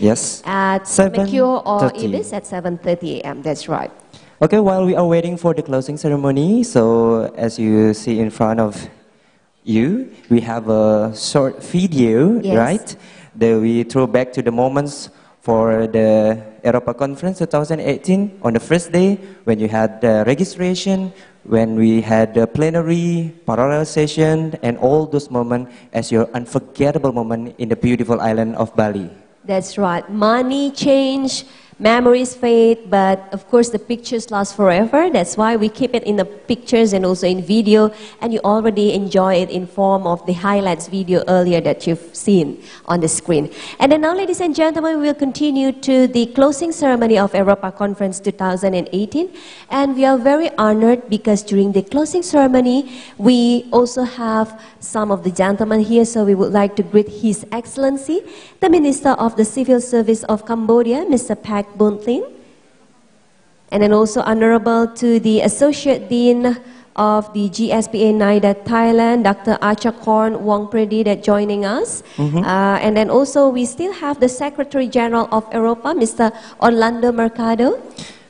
Yes. At Mercure or Ibis at 7:30 a.m. That's right. Okay, while we are waiting for the closing ceremony, so as you see in front of you, we have a short video, Yes. right? That we throw back to the moments for the EROPA conference 2018 on the first day when you had the registration, when we had the plenary, parallel session, and all those moments as your unforgettable moment in the beautiful island of Bali. That's right. Money change, memories fade, but of course the pictures last forever. That's why we keep it in the pictures and also in video, and you already enjoy it in form of the highlights video earlier that you've seen on the screen. And then now, ladies and gentlemen, we'll continue to the closing ceremony of EROPA Conference 2018, and we are very honored because during the closing ceremony, we also have some of the gentlemen here, so we would like to greet His Excellency, the Minister of the Civil Service of Cambodia, Mr. Pak Buntlin, and then also honorable to the Associate Dean of the GSPA NIDA Thailand, Dr. Achakorn Wongpredi, that joining us. And then also we still have the Secretary General of EROPA, Mr. Orlando Mercado.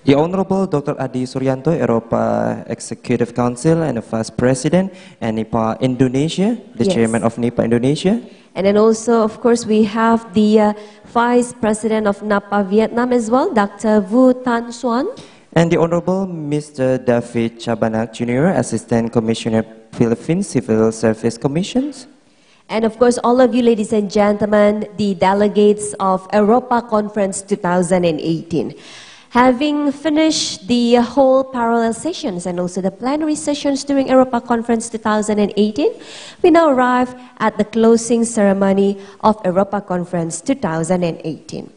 The Honorable Dr. Adi Suryanto, EROPA Executive Council and the Vice President, and NIPA Indonesia, the Yes. Chairman of NIPA Indonesia. And then also, of course, we have the Vice President of NAPA Vietnam as well, Dr. Vu Tan Xuan. And the Honorable Mr. David Chabanak Jr., Assistant Commissioner, Philippines Civil Service Commissions. And of course, all of you, ladies and gentlemen, the delegates of EROPA Conference 2018. Having finished the whole parallel sessions and also the plenary sessions during EROPA Conference 2018, we now arrive at the closing ceremony of EROPA Conference 2018.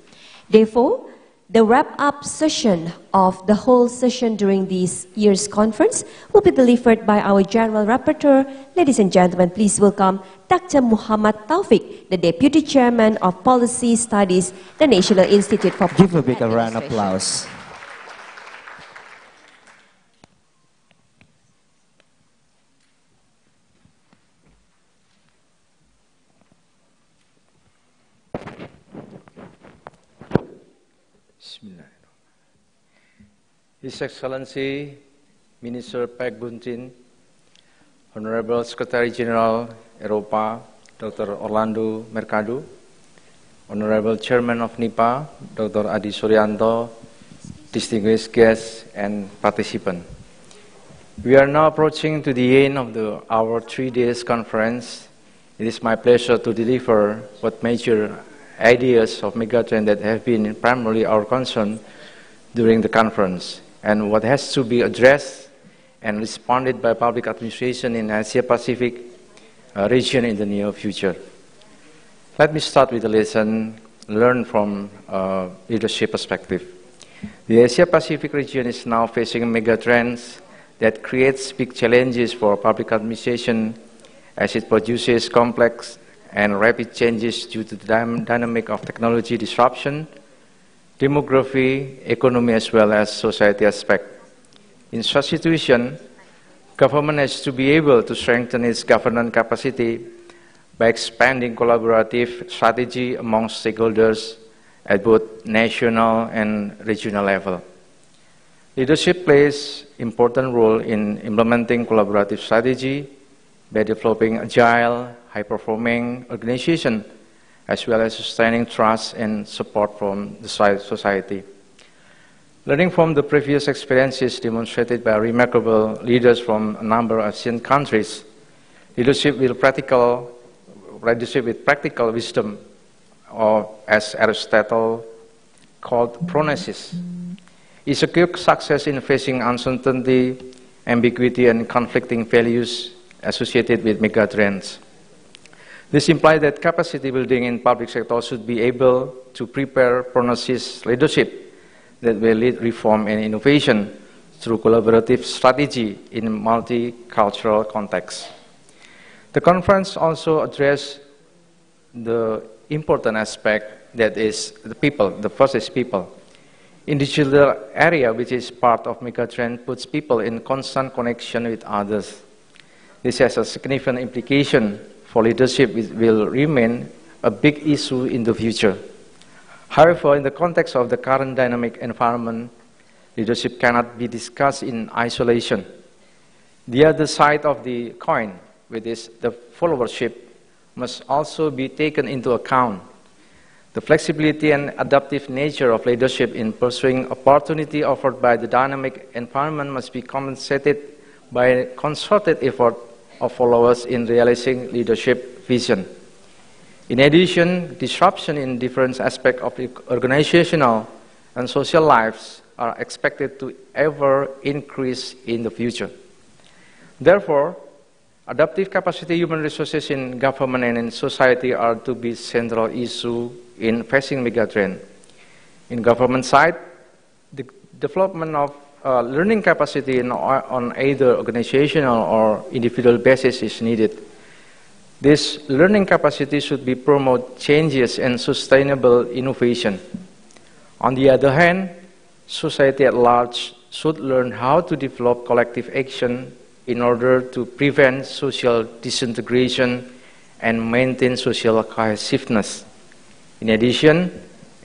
Therefore, the wrap-up session of the whole session during this year's conference will be delivered by our General Rapporteur. Ladies and gentlemen, please welcome Dr. Muhammad Taufik, the Deputy Chairman of Policy Studies, the National Institute for Public Give a big round of applause. His Excellency Minister Pak Buntin, Honorable Secretary General EROPA Dr. Orlando Mercado, Honorable Chairman of NIPA Dr. Adi Suryanto, distinguished guests and participants. We are now approaching to the end of our 3 days conference. It is my pleasure to deliver what major ideas of megatrend that have been primarily our concern during the conference, and what has to be addressed and responded by public administration in Asia-Pacific region in the near future. Let me start with a lesson learned from leadership perspective. The Asia-Pacific region is now facing megatrends that creates big challenges for public administration as it produces complex and rapid changes due to the dynamic of technology disruption, demography, economy, as well as society aspect. In such situation, government has to be able to strengthen its governance capacity by expanding collaborative strategy among stakeholders at both national and regional level. Leadership plays important role in implementing collaborative strategy by developing agile, high-performing organization, as well as sustaining trust and support from the society. Learning from the previous experiences demonstrated by remarkable leaders from a number of Asian countries, leadership with practical wisdom, or as Aristotle called phronesis, is a quick success in facing uncertainty, ambiguity, and conflicting values associated with megatrends. This implies that capacity building in public sector should be able to prepare phronesis leadership that will lead reform and innovation through collaborative strategy in multicultural context. The conference also addressed the important aspect that is the people. The first is people. In digital area, which is part of megatrend, puts people in constant connection with others. This has a significant implication for leadership. It will remain a big issue in the future. However, in the context of the current dynamic environment, leadership cannot be discussed in isolation. The other side of the coin, which is the followership, must also be taken into account. The flexibility and adaptive nature of leadership in pursuing opportunity offered by the dynamic environment must be compensated by a concerted effort of followers in realizing leadership vision. In addition, disruption in different aspects of organizational and social lives are expected to ever increase in the future. Therefore, adaptive capacity human resources in government and in society are to be central issue in facing megatrend. In government side, the development of learning capacity on either organizational or individual basis is needed. This learning capacity should be promote changes and sustainable innovation. On the other hand, society at large should learn how to develop collective action in order to prevent social disintegration and maintain social cohesiveness. In addition,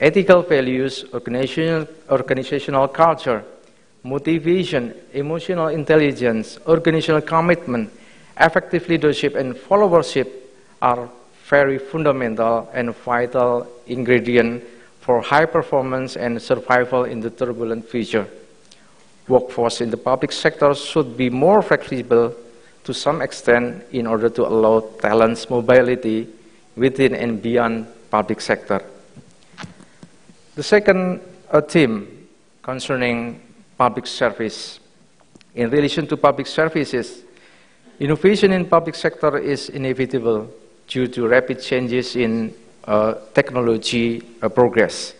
ethical values, organizational culture, motivation, emotional intelligence, organizational commitment, effective leadership, and followership are very fundamental and vital ingredients for high performance and survival in the turbulent future. Workforce in the public sector should be more flexible to some extent in order to allow talents mobility within and beyond public sector. The second theme concerning public service. In relation to public services, innovation in public sector is inevitable due to rapid changes in technology progress.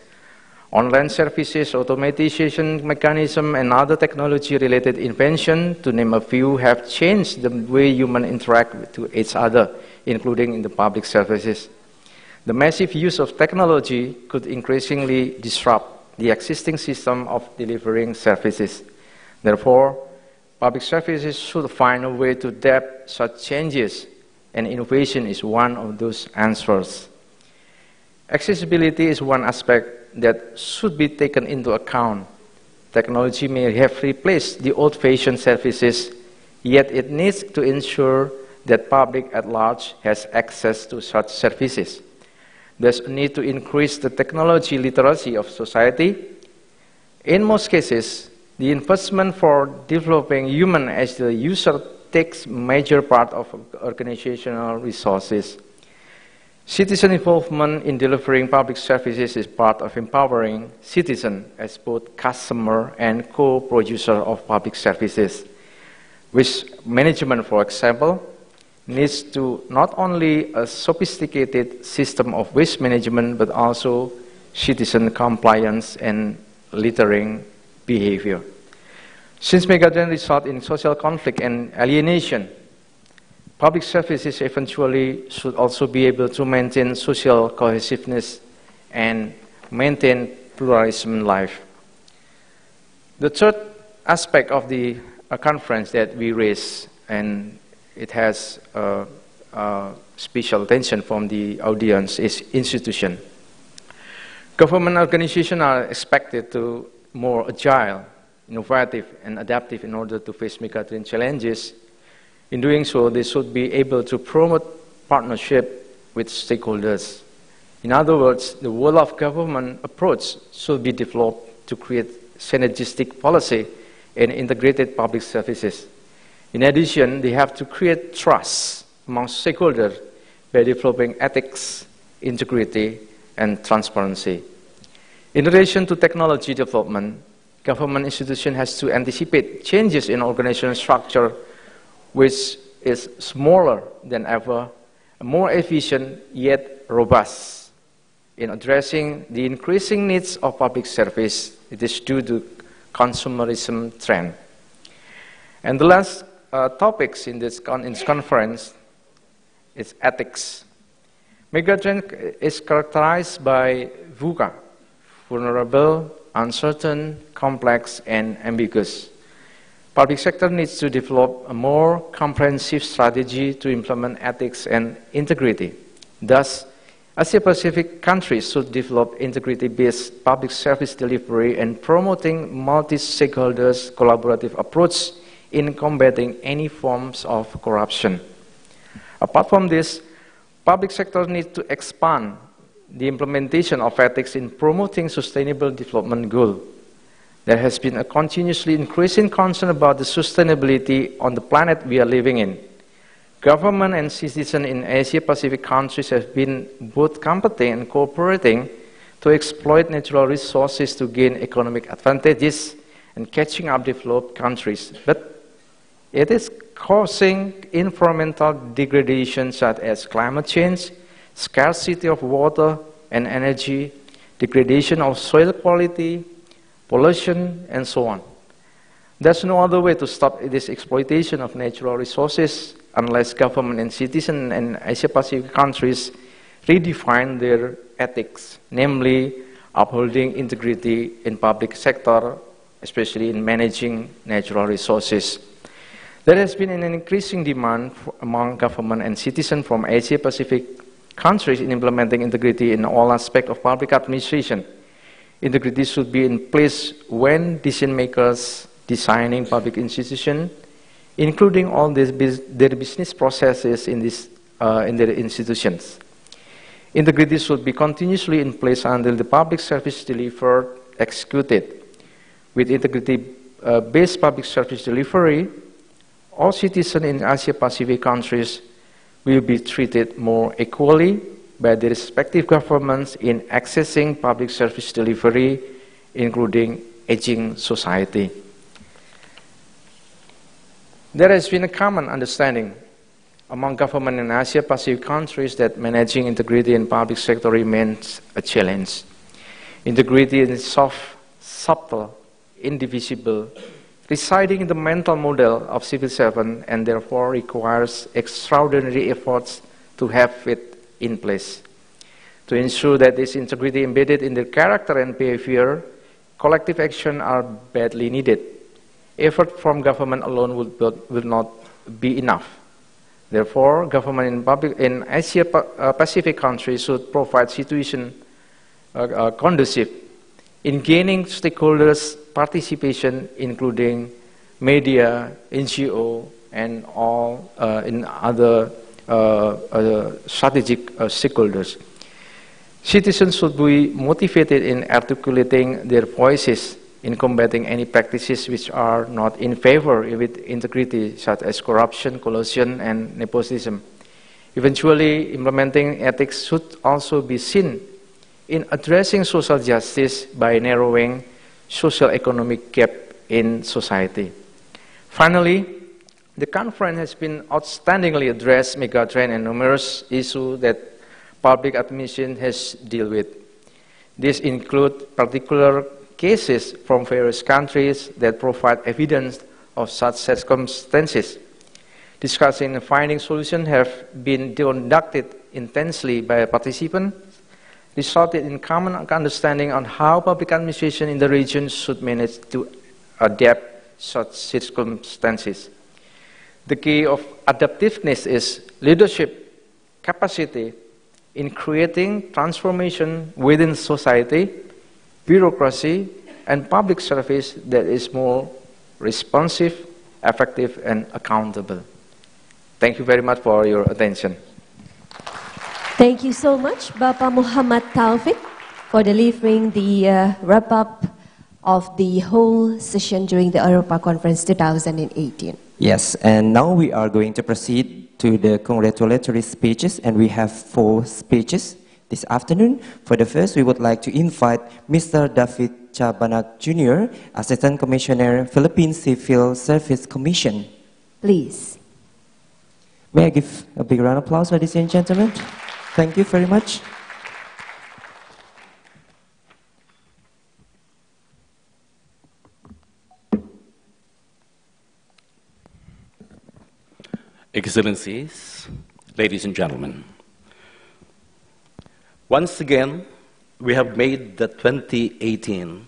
Online services, automation mechanism, and other technology-related inventions, to name a few, have changed the way humans interact with each other, including in the public services. The massive use of technology could increasingly disrupt the existing system of delivering services. Therefore, public services should find a way to adapt such changes, and innovation is one of those answers. Accessibility is one aspect that should be taken into account. Technology may have replaced the old-fashioned services, yet it needs to ensure that public at large has access to such services. There's a need to increase the technology literacy of society. In most cases, the investment for developing human as the user takes major part of organizational resources. Citizen involvement in delivering public services is part of empowering citizens as both customer and co-producer of public services. Waste management, for example, needs to not only a sophisticated system of waste management, but also citizen compliance and littering behavior. Since megatrend result in social conflict and alienation, public services eventually should also be able to maintain social cohesiveness and maintain pluralism in life. The third aspect of the conference that we raise, and it has special attention from the audience, is institution. Government organizations are expected to be more agile, innovative, and adaptive in order to face megatrend challenges. In doing so, they should be able to promote partnership with stakeholders. In other words, the whole of government approach should be developed to create synergistic policy and integrated public services. In addition, they have to create trust among stakeholders by developing ethics, integrity, and transparency. In relation to technology development, government institution has to anticipate changes in organizational structure, which is smaller than ever, more efficient yet robust. In addressing the increasing needs of public service, it is due to consumerism trend. And the last topics in this conference is ethics. Megatrend is characterized by VUCA, vulnerable, uncertain, complex, and ambiguous. Public sector needs to develop a more comprehensive strategy to implement ethics and integrity. Thus, Asia-Pacific countries should develop integrity-based public service delivery and promoting multi-stakeholders collaborative approach in combating any forms of corruption. Apart from this, public sector needs to expand the implementation of ethics in promoting sustainable development goals. There has been a continuously increasing concern about the sustainability on the planet we are living in. Government and citizens in Asia-Pacific countries have been both competing and cooperating to exploit natural resources to gain economic advantages and catching up developed countries. But it is causing environmental degradation such as climate change, scarcity of water and energy, degradation of soil quality, pollution, and so on. There's no other way to stop this exploitation of natural resources unless government and citizens in Asia-Pacific countries redefine their ethics, namely upholding integrity in public sector, especially in managing natural resources. There has been an increasing demand among government and citizens from Asia-Pacific countries in implementing integrity in all aspects of public administration. Integrity should be in place when decision makers designing public institutions, including all their business processes in their institutions. Integrity should be continuously in place until the public service delivered executed. With integrity-based public service delivery, all citizens in Asia-Pacific countries will be treated more equally by the respective governments in accessing public service delivery, including aging society. There has been a common understanding among government in Asia-Pacific countries that managing integrity in public sector remains a challenge. Integrity is soft, subtle, indivisible, residing in the mental model of civil servant, and therefore requires extraordinary efforts to have it in place. To ensure that this integrity embedded in their character and behavior, collective action are badly needed. Effort from government alone will not be enough. Therefore, government in Asia-Pacific countries should provide situation conducive in gaining stakeholders' participation, including media, NGO, and all in other strategic stakeholders. Citizens should be motivated in articulating their voices in combating any practices which are not in favor with integrity, such as corruption, collusion, and nepotism. Eventually, implementing ethics should also be seen in addressing social justice by narrowing social-economic gap in society. Finally, the conference has been outstandingly addressed megatrend and numerous issues that public administration has dealt with. These include particular cases from various countries that provide evidence of such circumstances. Discussing and finding solutions have been conducted intensely by participants, resulted in common understanding on how public administration in the region should manage to adapt such circumstances. The key of adaptiveness is leadership capacity in creating transformation within society, bureaucracy, and public service that is more responsive, effective, and accountable. Thank you very much for your attention. Thank you so much, Bapak Muhammad Taufik, for delivering the wrap-up of the whole session during the EROPA Conference 2018. Yes, and now we are going to proceed to the congratulatory speeches, and we have 4 speeches this afternoon. For the first, we would like to invite Mr. David Chabanak Jr., Assistant Commissioner, Philippine Civil Service Commission. Please. May I give a big round of applause, ladies and gentlemen? Thank you very much. Excellencies, ladies and gentlemen, once again, we have made the 2018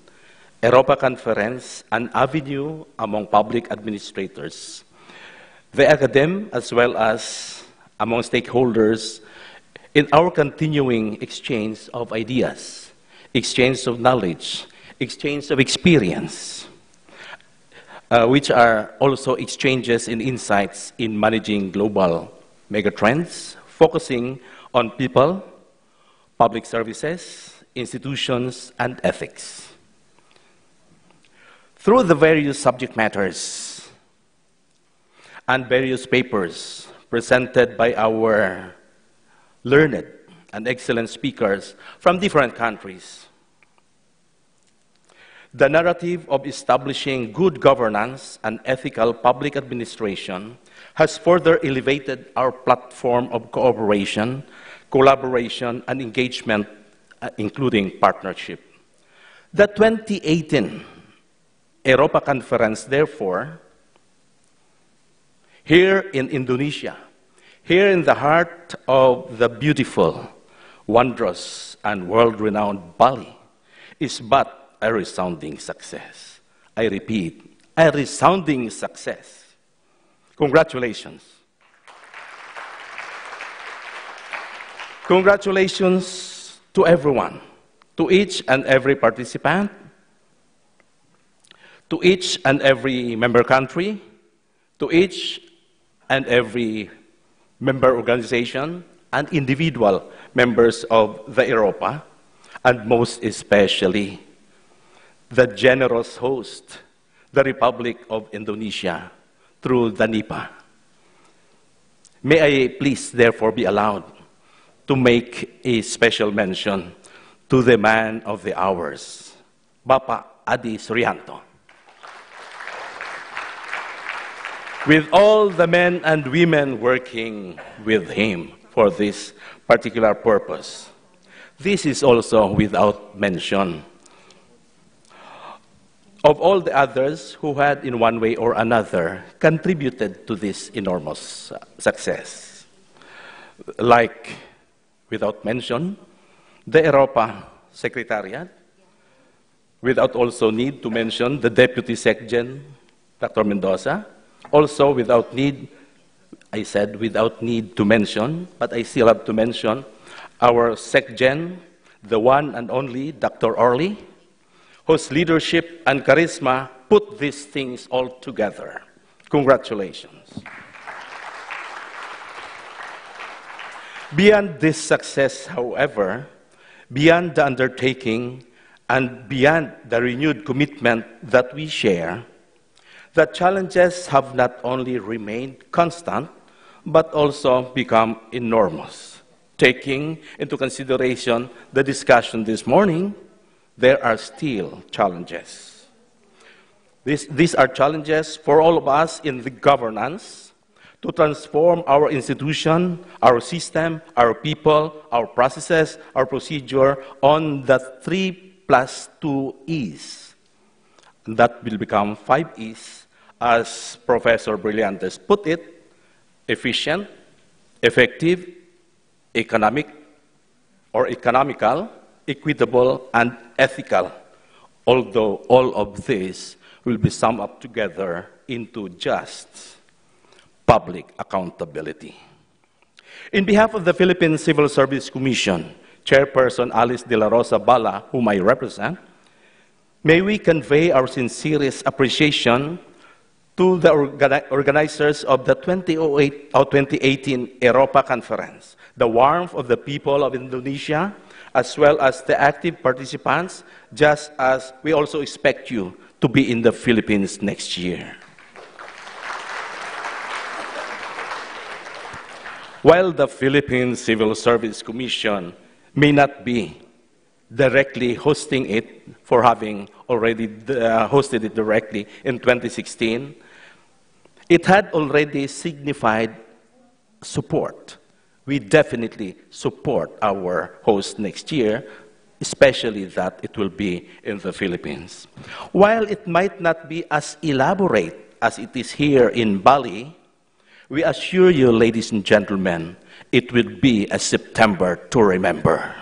EROPA Conference an avenue among public administrators, the academe, as well as among stakeholders in our continuing exchange of ideas, exchange of knowledge, exchange of experience, which are also exchanges in insights in managing global megatrends, focusing on people, public services, institutions, and ethics. Through the various subject matters and various papers presented by our learned and excellent speakers from different countries, the narrative of establishing good governance and ethical public administration has further elevated our platform of cooperation, collaboration, and engagement, including partnership. The 2018 EROPA conference, therefore, here in Indonesia, here in the heart of the beautiful, wondrous, and world-renowned Bali, is but a resounding success. I repeat, a resounding success. Congratulations. Congratulations to everyone, to each and every participant, to each and every member country, to each and every member organization, and individual members of the EROPA, and most especially the generous host, the Republic of Indonesia, through the NIPA. May I please therefore be allowed to make a special mention to the man of the hours, Bapak Adi Suryanto. With all the men and women working with him for this particular purpose. This is also without mention of all the others who had, in one way or another, contributed to this enormous success. Like, without mention, the EROPA Secretariat, without also need to mention the Deputy Secgen, Dr. Mendoza, also without need, I said without need to mention, but I still have to mention our Secgen, the one and only Dr. Orly, whose leadership and charisma put these things all together. Congratulations. Beyond this success, however, beyond the undertaking and beyond the renewed commitment that we share, the challenges have not only remained constant, but also become enormous. Taking into consideration the discussion this morning, there are still challenges. These are challenges for all of us in the governance to transform our institution, our system, our people, our processes, our procedure on the 3+2 E's. That will become 5 E's, as Professor Brillantes put it: efficient, effective, economic or economical, equitable, and ethical, although all of this will be summed up together into just public accountability. In behalf of the Philippine Civil Service Commission, Chairperson Alice De La Rosa Bala, whom I represent, may we convey our sincerest appreciation to the organizers of the 2018 EROPA Conference, the warmth of the people of Indonesia, as well as the active participants, just as we also expect you to be in the Philippines next year. While the Philippine Civil Service Commission may not be directly hosting it, for having already hosted it directly in 2016, it had already signified support. We definitely support our host next year, especially that it will be in the Philippines. While it might not be as elaborate as it is here in Bali, we assure you, ladies and gentlemen, it will be a September to remember.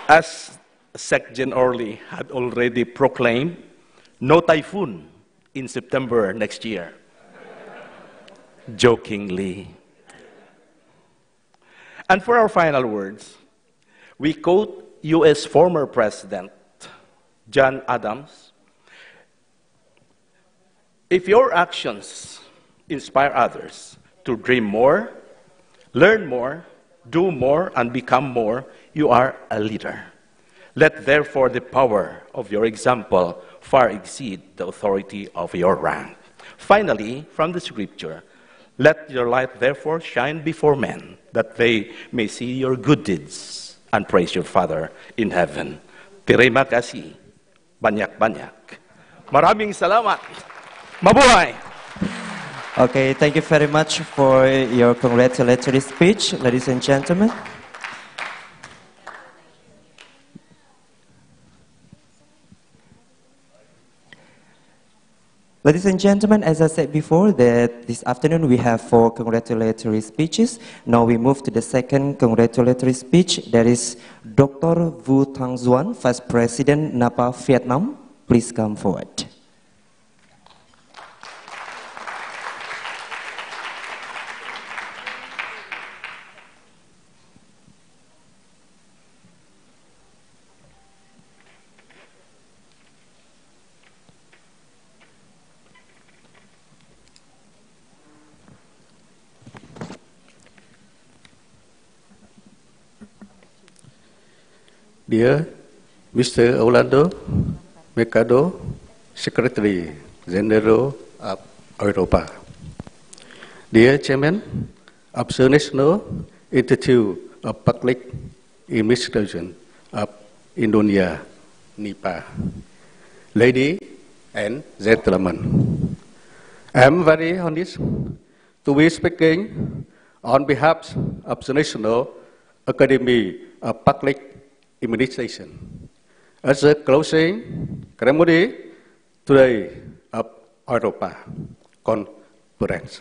As Secgen Orly had already proclaimed, no typhoon in September next year. jokingly. And for our final words, we quote U.S. former President John Adams. If your actions inspire others to dream more, learn more, do more, and become more, you are a leader. Let therefore the power of your example far exceed the authority of your rank. Finally, from the scripture, let your light therefore shine before men, that they may see your good deeds and praise your Father in heaven. Terima kasih banyak-banyak. Maraming salamat. Mabuhay! Okay, thank you very much for your congratulatory speech, ladies and gentlemen. Ladies and gentlemen, as I said before, that this afternoon we have 4 congratulatory speeches. Now we move to the second congratulatory speech. That is Dr. Vu Thanh Duan, Vice President NAPA Vietnam. Please come forward. Dear Mr. Orlando Mercado, Secretary General of EROPA. Dear Chairman of the National Institute of Public Administration of Indonesia, NIPA. Ladies and gentlemen, I am very honest to be speaking on behalf of the National Academy of Public Administration. At the closing ceremony today of EROPA conference.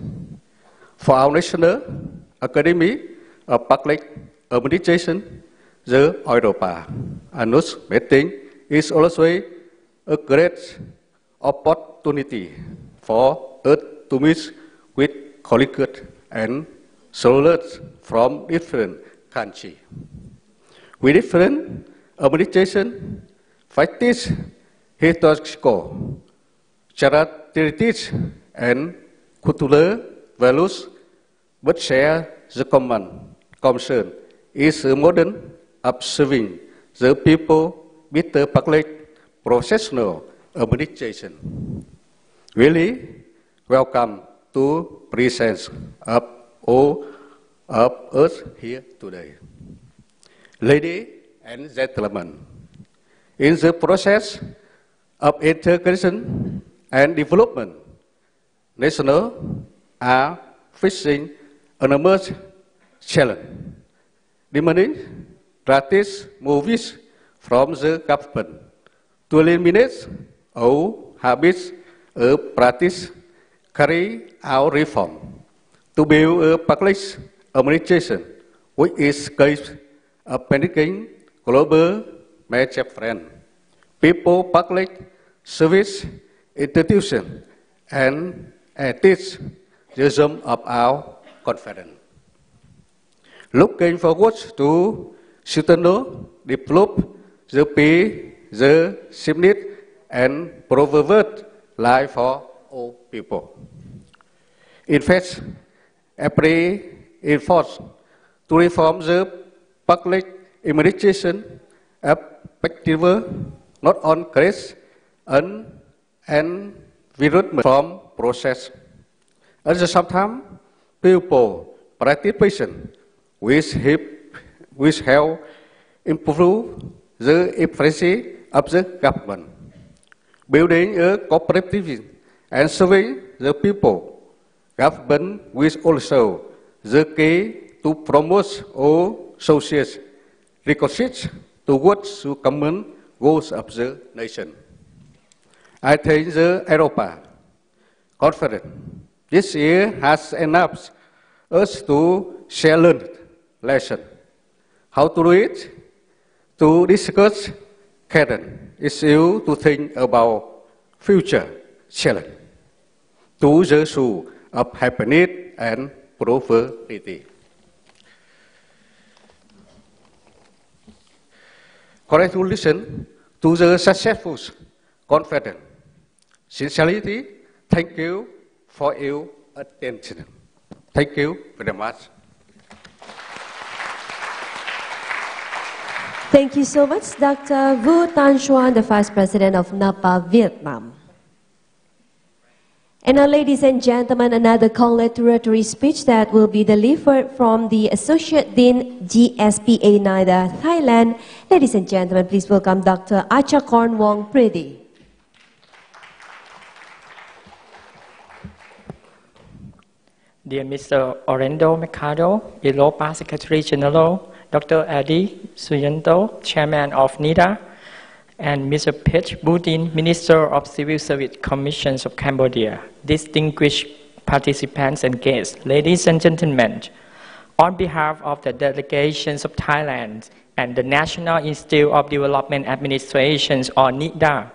For our National Academy of Public Administration, the EROPA annual meeting is also a great opportunity for us to meet with colleagues and scholars from different countries. With different administration, practice, historical characteristics, and cultural values, but share the common concern is a modern of serving the people with the public professional administration. Really welcome to presence of all of us here today. Ladies and gentlemen, in the process of integration and development, nations are facing enormous challenge, demanding drastic moves from the government to eliminate all habits of practice, carry out reform, to build a public administration which is capable of making global major friend, people, public service institution, and ethics the sum of our conference. Looking forward to sustainable develop the peace, the safety, and provide life for all people. In fact, every effort to reform the public administration effective not on create an environment from process. At the same time, people participation which help improve the efficiency of the government, building a cooperative and serving the people. Government which also the key to promote all social reconciliation towards the common goals of the nation. I think the EROPA conference this year has enabled us to share learned lesson, how to do it, to discuss current issues, to think about future challenge, to the issue of happiness and prosperity. Congratulations to the successful conference. Sincerely, thank you for your attention. Thank you very much. Thank you so much, Dr. Vu Tan Xuan, the Vice President of NAPA, Vietnam. And now, ladies and gentlemen, another congratulatory speech that will be delivered from the Associate Dean, GSPA NIDA, Thailand. Ladies and gentlemen, please welcome Dr. Achakorn Wong Pridi. Dear Mr. Orlando Mercado, EROPA Secretary General, Dr. Adi Suyanto, Chairman of NIDA, and Mr. Pech Budin, Minister of Civil Service Commissions of Cambodia, distinguished participants and guests, ladies and gentlemen, on behalf of the delegations of Thailand and the National Institute of Development Administrations, or NIDA,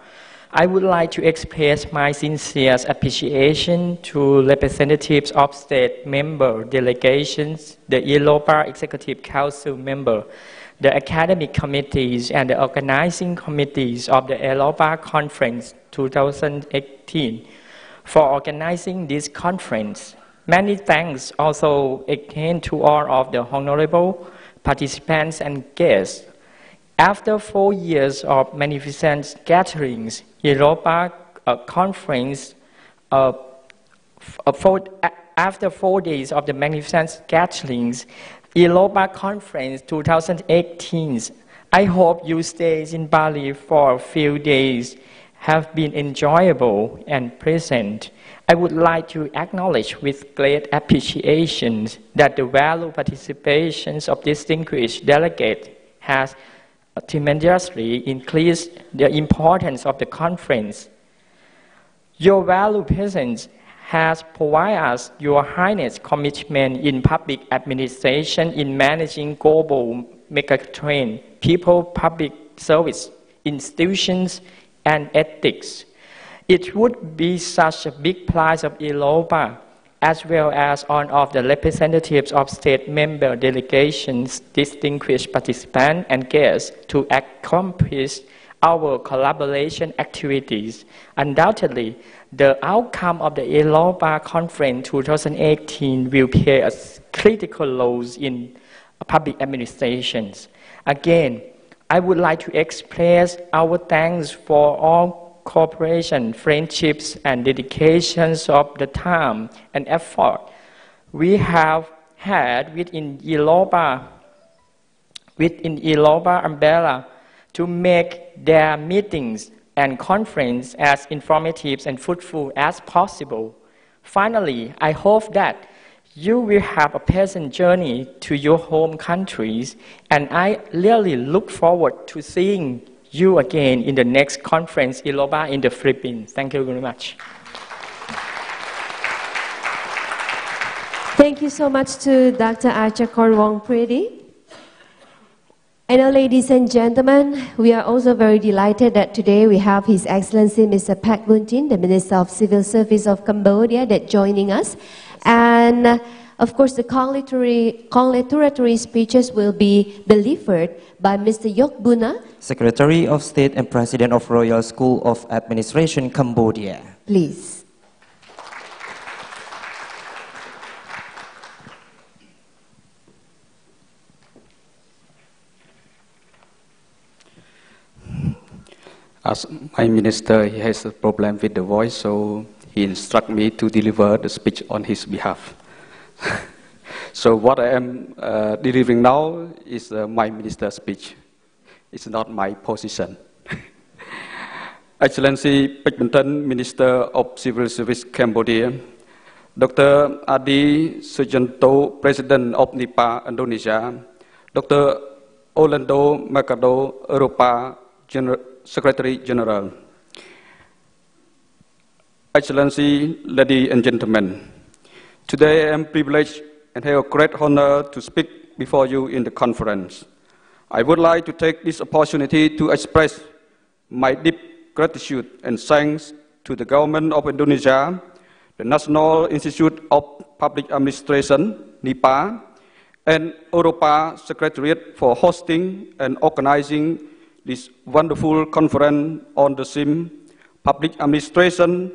I would like to express my sincere appreciation to representatives of state member delegations, the EROPA Executive Council member, the academic committees, and the organizing committees of the EROPA Conference 2018 for organizing this conference. Many thanks also again to all of the honorable participants and guests. After 4 years of magnificent gatherings, EROPA conference, after 4 days of the magnificent gatherings, EROPA Conference 2018, I hope you stay in Bali for a few days, have been enjoyable and pleasant. I would like to acknowledge with great appreciation that the valued participations of distinguished delegates has tremendously increased the importance of the conference. Your valued presence has provided us Your Highness' commitment in public administration in managing global megatrend, people, public service, institutions, and ethics. It would be such a big prize of EROPA, as well as all of the representatives of state member delegations, distinguished participants and guests, to accomplish our collaboration activities. Undoubtedly, the outcome of the EROPA Conference 2018 will play a critical role in public administrations. Again, I would like to express our thanks for all cooperation, friendships, and dedications of the time and effort we have had within EROPA umbrella to make their meetings and conference as informative and fruitful as possible. Finally, I hope that you will have a pleasant journey to your home countries, and I really look forward to seeing you again in the next conference, EROPA, in the Philippines. Thank you very much. Thank you so much to Dr. Achakorn Wong Pridi. And now, ladies and gentlemen, we are also very delighted that today we have His Excellency Mr. Pak Buntin, the Minister of Civil Service of Cambodia, that joining us. And of course, the congratulatory speeches will be delivered by Mr. Yok Buna, Secretary of State and President of Royal School of Administration, Cambodia. Please. As my minister, he has a problem with the voice, so he instructed me to deliver the speech on his behalf. So what I am delivering now is my minister's speech. It's not my position. Excellency Pech Buntin, Minister of Civil Service Cambodia, Dr. Adi Suyanto, President of NIPA, Indonesia, Dr. Orlando Mercado, EROPA Secretary General, Excellency, ladies and gentlemen, today I am privileged and have a great honor to speak before you in the conference. I would like to take this opportunity to express my deep gratitude and thanks to the government of Indonesia, the National Institute of Public Administration, NIPA, and EROPA Secretariat for hosting and organizing this wonderful conference on the theme Public Administration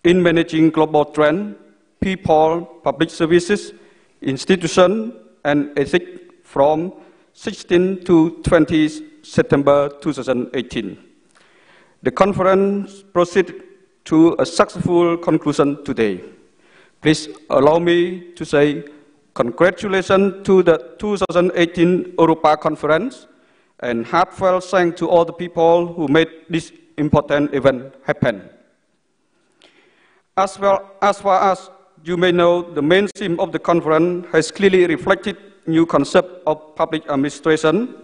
in Managing Global Trends, People, Public Services, Institutions, and Ethics from 16 to 20 September 2018. The conference proceeded to a successful conclusion today. Please allow me to say congratulations to the 2018 EROPA conference and heartfelt thanks to all the people who made this important event happen. As far as you may know, the main theme of the conference has clearly reflected new concept of public administration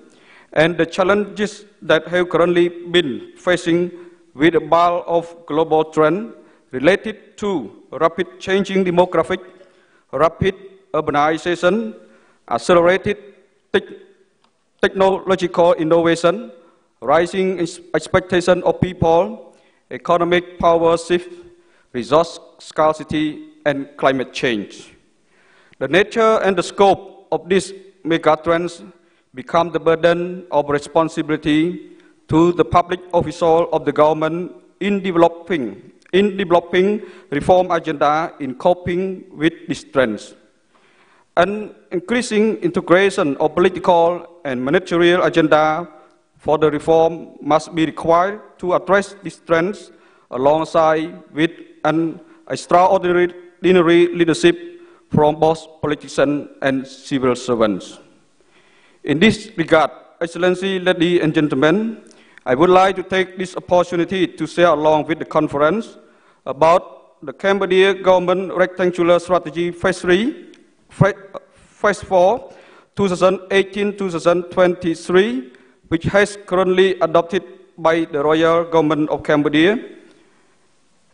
and the challenges that have currently been facing with the bulk of global trends related to rapid changing demographic, rapid urbanization, accelerated technological innovation, rising expectation of people, economic power shift, resource scarcity, and climate change. The nature and the scope of these megatrends become the burden of responsibility to the public officials of the government in developing reform agenda in coping with these trends. An increasing integration of political and managerial agenda for the reform must be required to address these trends alongside with an extraordinary leadership from both politicians and civil servants. In this regard, Excellency, ladies and gentlemen, I would like to take this opportunity to share along with the conference about the Cambodia Government Rectangular Strategy Phase 3, Phase 4, 2018-2023, which has currently adopted by the Royal Government of Cambodia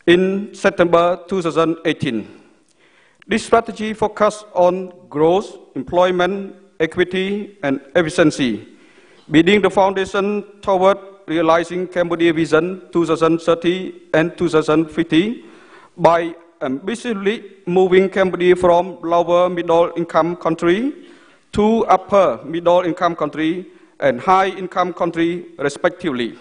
in September 2018. This strategy focuses on growth, employment, equity, and efficiency, building the foundation toward realizing Cambodia Vision 2030 and 2050 by ambitiously moving Cambodia from lower middle income country to upper middle income country and high income country respectively.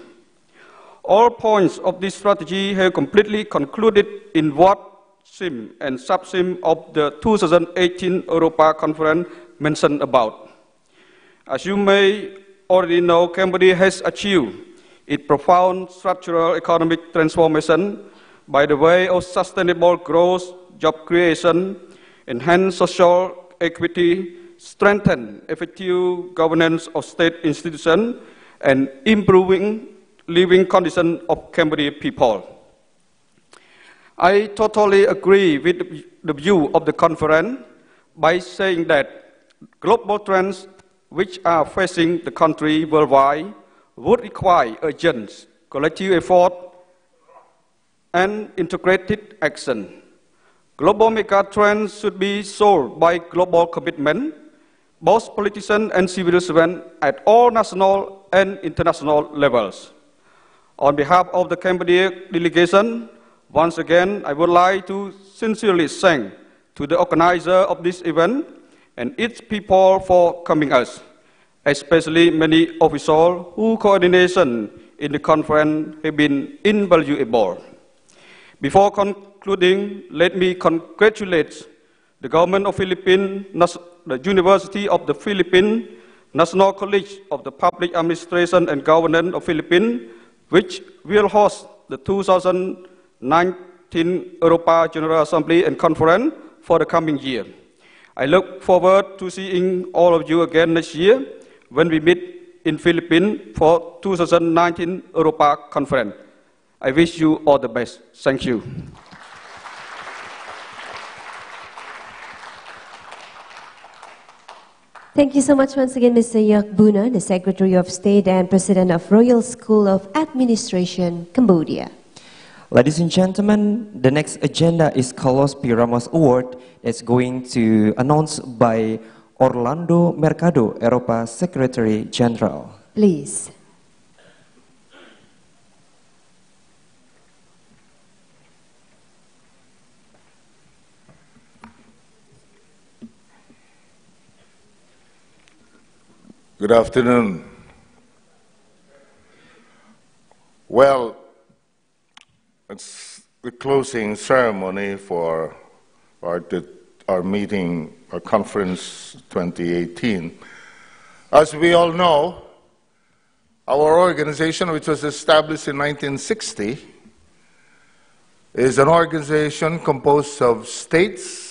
All points of this strategy have completely concluded in what theme and sub-theme of the 2018 EROPA conference mentioned about. As you may already know, Cambodia has achieved its profound structural economic transformation by the way of sustainable growth, job creation, enhanced social equity, strengthen effective governance of state institutions, and improving living conditions of Cambodian people. I totally agree with the view of the conference by saying that global trends which are facing the country worldwide would require urgent collective effort and integrated action. Global megatrends should be solved by global commitment, both politicians and civil servants at all national and international levels. On behalf of the Cambodia delegation, once again, I would like to sincerely thank to the organizer of this event and its people for coming us, especially many officials whose coordination in the conference have been invaluable. Before concluding, let me congratulate the government of Philippines, the University of the Philippines, National College of the Public Administration and Governance of Philippines, which will host the 2019 EROPA General Assembly and Conference for the coming year. I look forward to seeing all of you again next year when we meet in Philippines for 2019 EROPA Conference. I wish you all the best. Thank you. Thank you so much once again, Mr. Yak Buna, the Secretary of State and President of Royal School of Administration, Cambodia. Ladies and gentlemen, the next agenda is Carlos P. Ramos Award that's going to announce by Orlando Mercado, EROPA Secretary General. Please. Good afternoon. Well, it's the closing ceremony for our meeting, our conference 2018. As we all know, our organization, which was established in 1960, is an organization composed of states,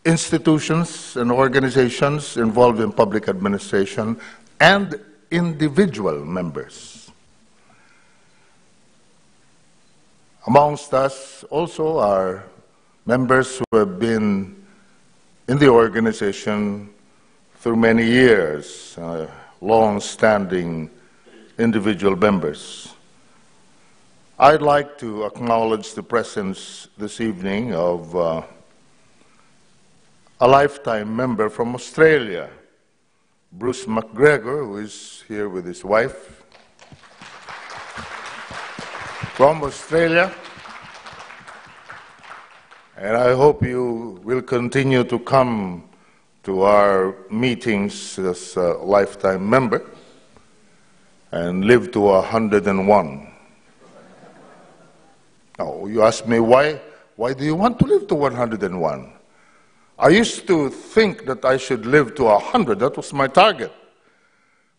institutions and organizations involved in public administration, and individual members. Amongst us also are members who have been in the organization through many years, long-standing individual members. I'd like to acknowledge the presence this evening of a lifetime member from Australia, Bruce McGregor, who is here with his wife from Australia. And I hope you will continue to come to our meetings as a lifetime member and live to 101. Now, you ask me, why do you want to live to 101? I used to think that I should live to 100. That was my target.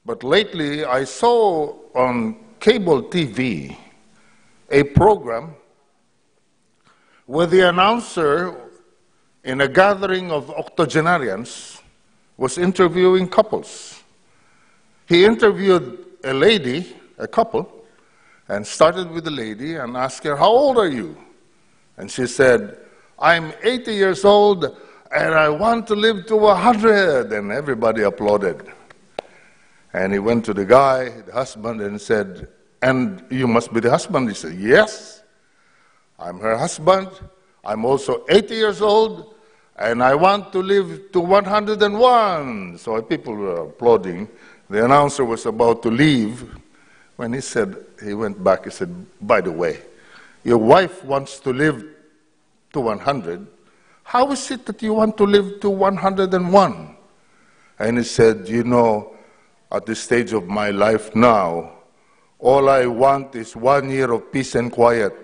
But lately, I saw on cable TV a program where the announcer in a gathering of octogenarians was interviewing couples. He interviewed a lady, a couple, and started with the lady and asked her, "How old are you?" And she said, "I'm 80 years old and I want to live to 100. And everybody applauded. And he went to the guy, the husband, and said, "And you must be the husband." He said, "Yes, I'm her husband. I'm also 80 years old, and I want to live to 101. So people were applauding. The announcer was about to leave when he went back, he said, "By the way, your wife wants to live to 100. How is it that you want to live to 101? And he said, "You know, at this stage of my life now, all I want is 1 year of peace and quiet."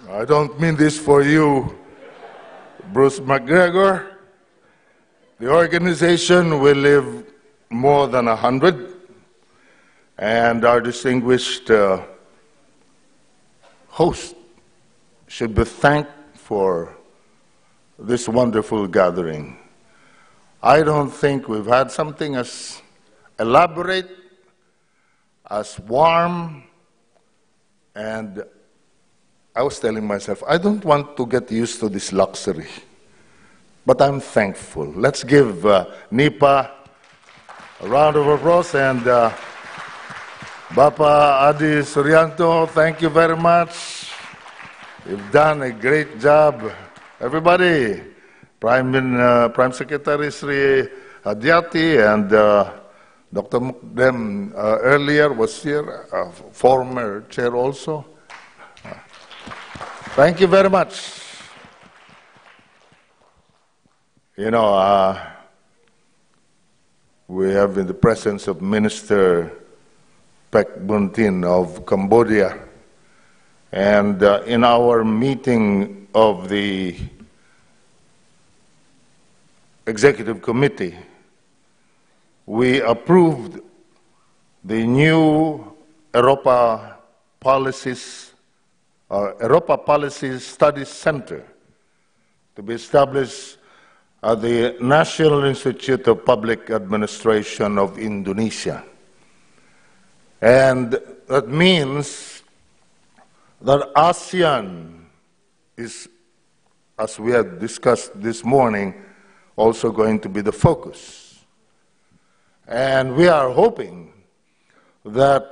I don't mean this for you, Bruce McGregor. The organization will live more than 100, and our distinguished host should be thanked for this wonderful gathering. I don't think we've had something as elaborate, as warm, and I was telling myself, I don't want to get used to this luxury, but I'm thankful. Let's give NIPA a round of applause, and Bapa Adi Suryanto, thank you very much. You've done a great job. Everybody, Prime Secretary Sri Hadiati and Dr. Mukdem earlier was here, former chair also. Thank you very much. You know, we have in the presence of Minister Pek Buntin of Cambodia. And in our meeting of the Executive Committee, we approved the new EROPA Policies Studies Center to be established at the National Institute of Public Administration of Indonesia. And that means that ASEAN is, as we have discussed this morning, also going to be the focus. And we are hoping that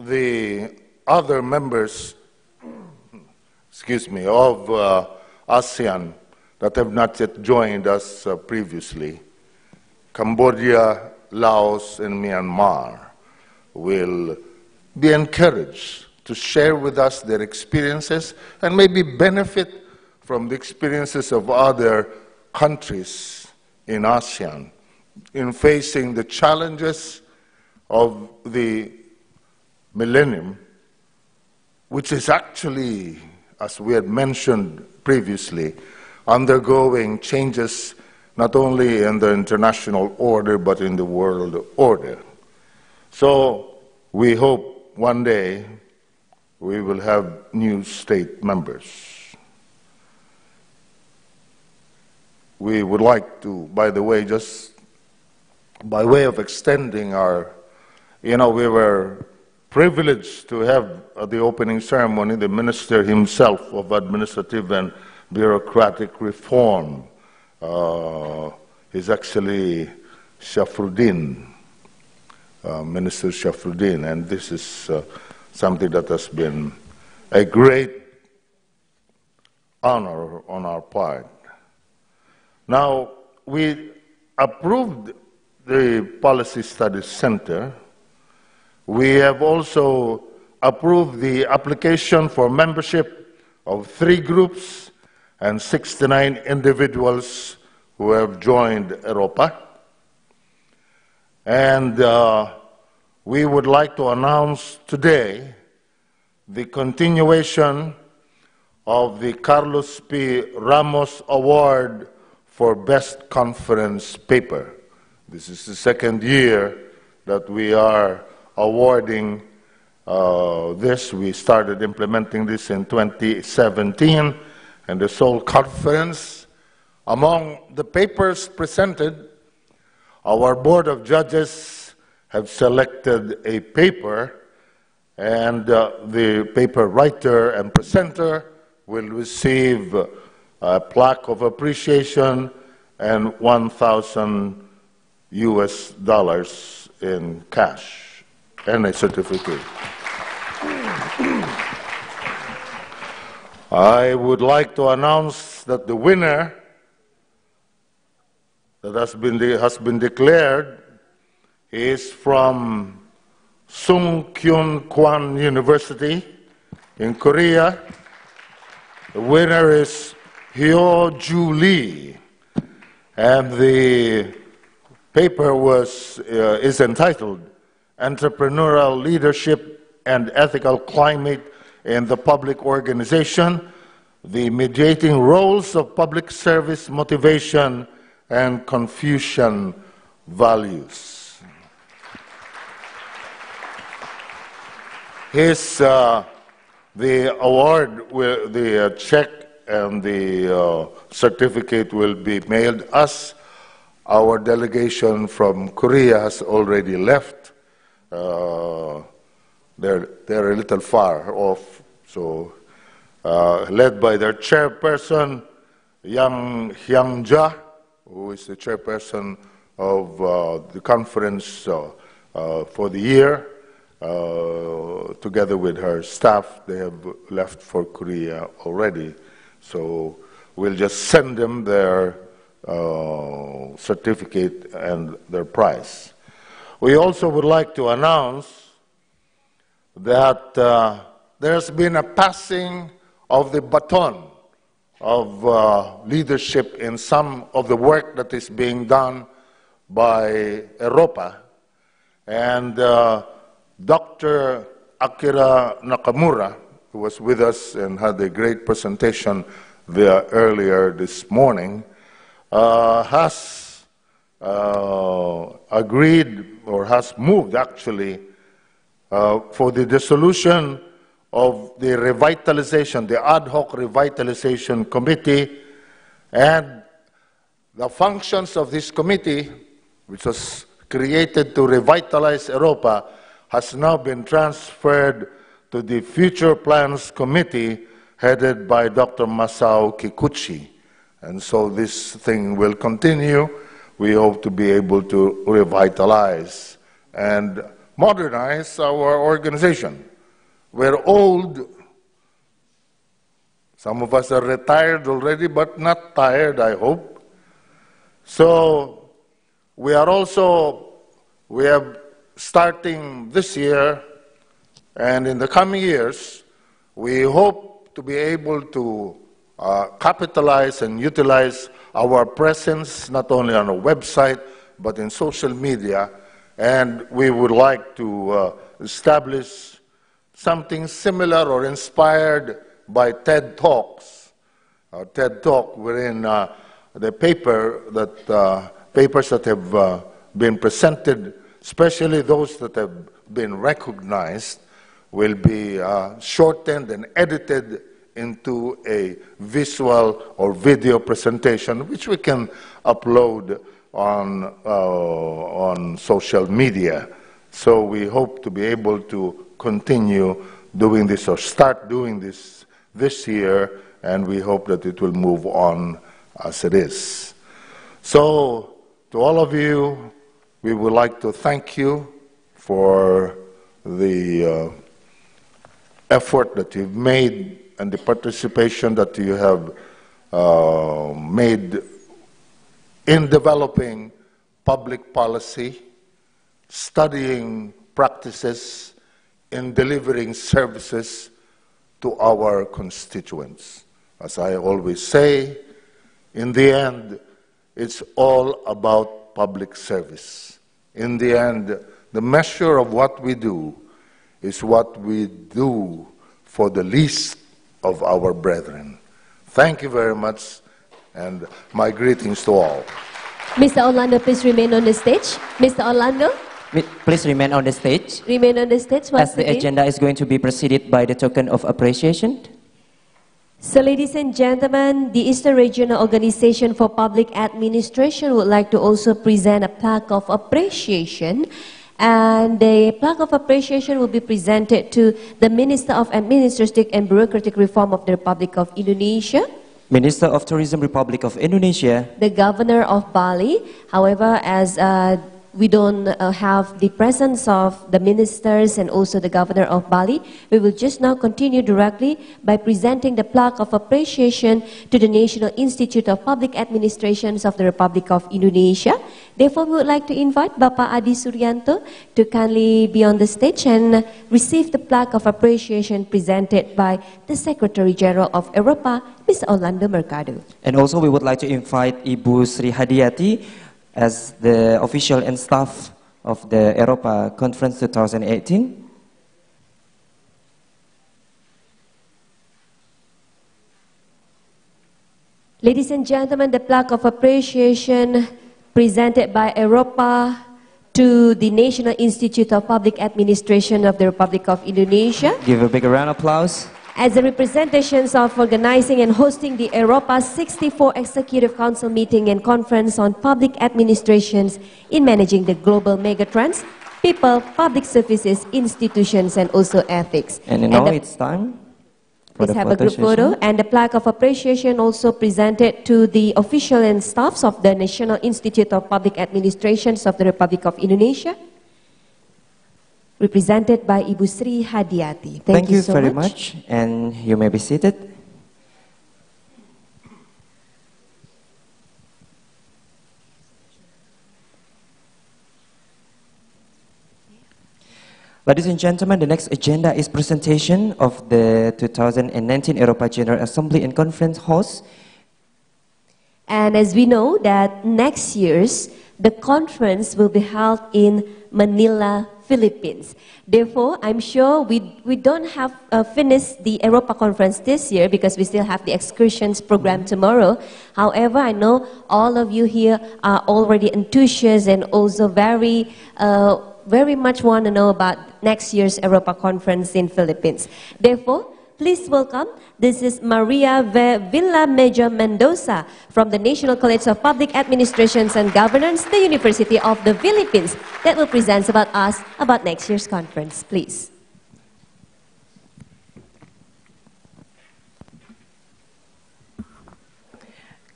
the other members, of ASEAN that have not yet joined us previously, Cambodia, Laos, and Myanmar, will be encouraged to share with us their experiences and maybe benefit from the experiences of other countries in ASEAN in facing the challenges of the millennium, which is actually, as we had mentioned previously, undergoing changes not only in the international order, but in the world order. So we hope one day we will have new state members. We would like to, by the way, just by way of extending our, we were privileged to have at the opening ceremony the Minister himself of Administrative and Bureaucratic Reform, His Excellency Shafruddin, Minister Shafruddin, and this is something that has been a great honor on our part. Now, we approved the Policy Studies Center. We have also approved the application for membership of 3 groups and 69 individuals who have joined EROPA. And we would like to announce today the continuation of the Carlos P. Ramos Award for Best Conference Paper. This is the 2nd year that we are awarding this. We started implementing this in 2017, and the Seoul Conference. Among the papers presented, our Board of Judges have selected a paper, and the paper writer and presenter will receive a plaque of appreciation and $1,000 in cash and a certificate. I would like to announce that the winner that has been declared is from Sung Kyun Kwan University in Korea. The winner is Hyo Ju Lee, and the paper is entitled Entrepreneurial Leadership and Ethical Climate in the Public Organization, the Mediating Roles of Public Service Motivation and Confucian Values. The award, the check and the certificate will be mailed us. Our delegation from Korea has already left. They're a little far off, so led by their chairperson, Yang Hyang-ja, who is the chairperson of the conference for the year. Together with her staff, they have left for Korea already. So we'll just send them their certificate and their prize. We also would like to announce that there's been a passing of the baton of leadership in some of the work that is being done by EROPA. And Dr. Akira Nakamura, who was with us and had a great presentation there earlier this morning, has agreed, or has moved actually, for the dissolution of the revitalization, the ad hoc revitalization committee, and the functions of this committee, which was created to revitalize EROPA, has now been transferred to the Future Plans Committee headed by Dr. Masao Kikuchi. And so this thing will continue. We hope to be able to revitalize and modernize our organization. We're old. Some of us are retired already, but not tired, I hope. So we have starting this year and in the coming years, we hope to be able to capitalize and utilize our presence not only on a website, but in social media. And we would like to establish something similar or inspired by TED Talks. TED Talk, wherein the papers that have been presented, especially those that have been recognized, will be shortened and edited into a visual or video presentation, which we can upload on social media. So we hope to be able to continue doing this or start doing this year, and we hope that it will move on as it is. So to all of you, we would like to thank you for the effort that you've made and the participation that you have made in developing public policy, studying practices, in delivering services to our constituents. As I always say, in the end, it's all about public service. In the end, the measure of what we do is what we do for the least of our brethren. Thank you very much, and my greetings to all. Mr. Orlando, please remain on the stage. Mr. Orlando? Please remain on the stage. Remain on the stage once As the again. agenda is going to be preceded by the token of appreciation. So, ladies and gentlemen, the Eastern Regional Organization for Public Administration would like to also present a plaque of appreciation. And the plaque of appreciation will be presented to the Minister of Administrative and Bureaucratic Reform of the Republic of Indonesia, Minister of Tourism, Republic of Indonesia, the Governor of Bali. However, as we don't have the presence of the ministers and also the Governor of Bali, we will just now continue directly by presenting the plaque of appreciation to the National Institute of Public Administrations of the Republic of Indonesia. Therefore, we would like to invite Bapak Adi Suryanto to kindly be on the stage and receive the plaque of appreciation presented by the Secretary General of EROPA, Mr. Orlando Mercado. and also we would like to invite Ibu Sri Hadiati as the official and staff of the EROPA Conference 2018. Ladies and gentlemen, the plaque of appreciation presented by EROPA to the National Institute of Public Administration of the Republic of Indonesia. Give a big round of applause. As the representations of organizing and hosting the EROPA 64 Executive Council meeting and conference on public administrations in managing the global megatrends, people, public services, institutions, and also ethics. And now it's time for Let's the have a group photo. And the plaque of appreciation also presented to the official and staffs of the National Institute of Public Administrations of the Republic of Indonesia, represented by Ibu Sri Hadiati. Thank you so very much, and you may be seated. Ladies and gentlemen, the next agenda is presentation of the 2019 EROPA General Assembly and Conference host. And as we know that next year's, the conference will be held in Manila, Philippines. Therefore, I'm sure we don't have finished the EROPA conference this year because we still have the excursions program tomorrow. However, I know all of you here are already enthusiastic and also very much want to know about next year's EROPA conference in Philippines. Therefore, please welcome, this is Maria Villamejo Mendoza from the National College of Public Administrations and Governance, the University of the Philippines, that will present about next year's conference. Please.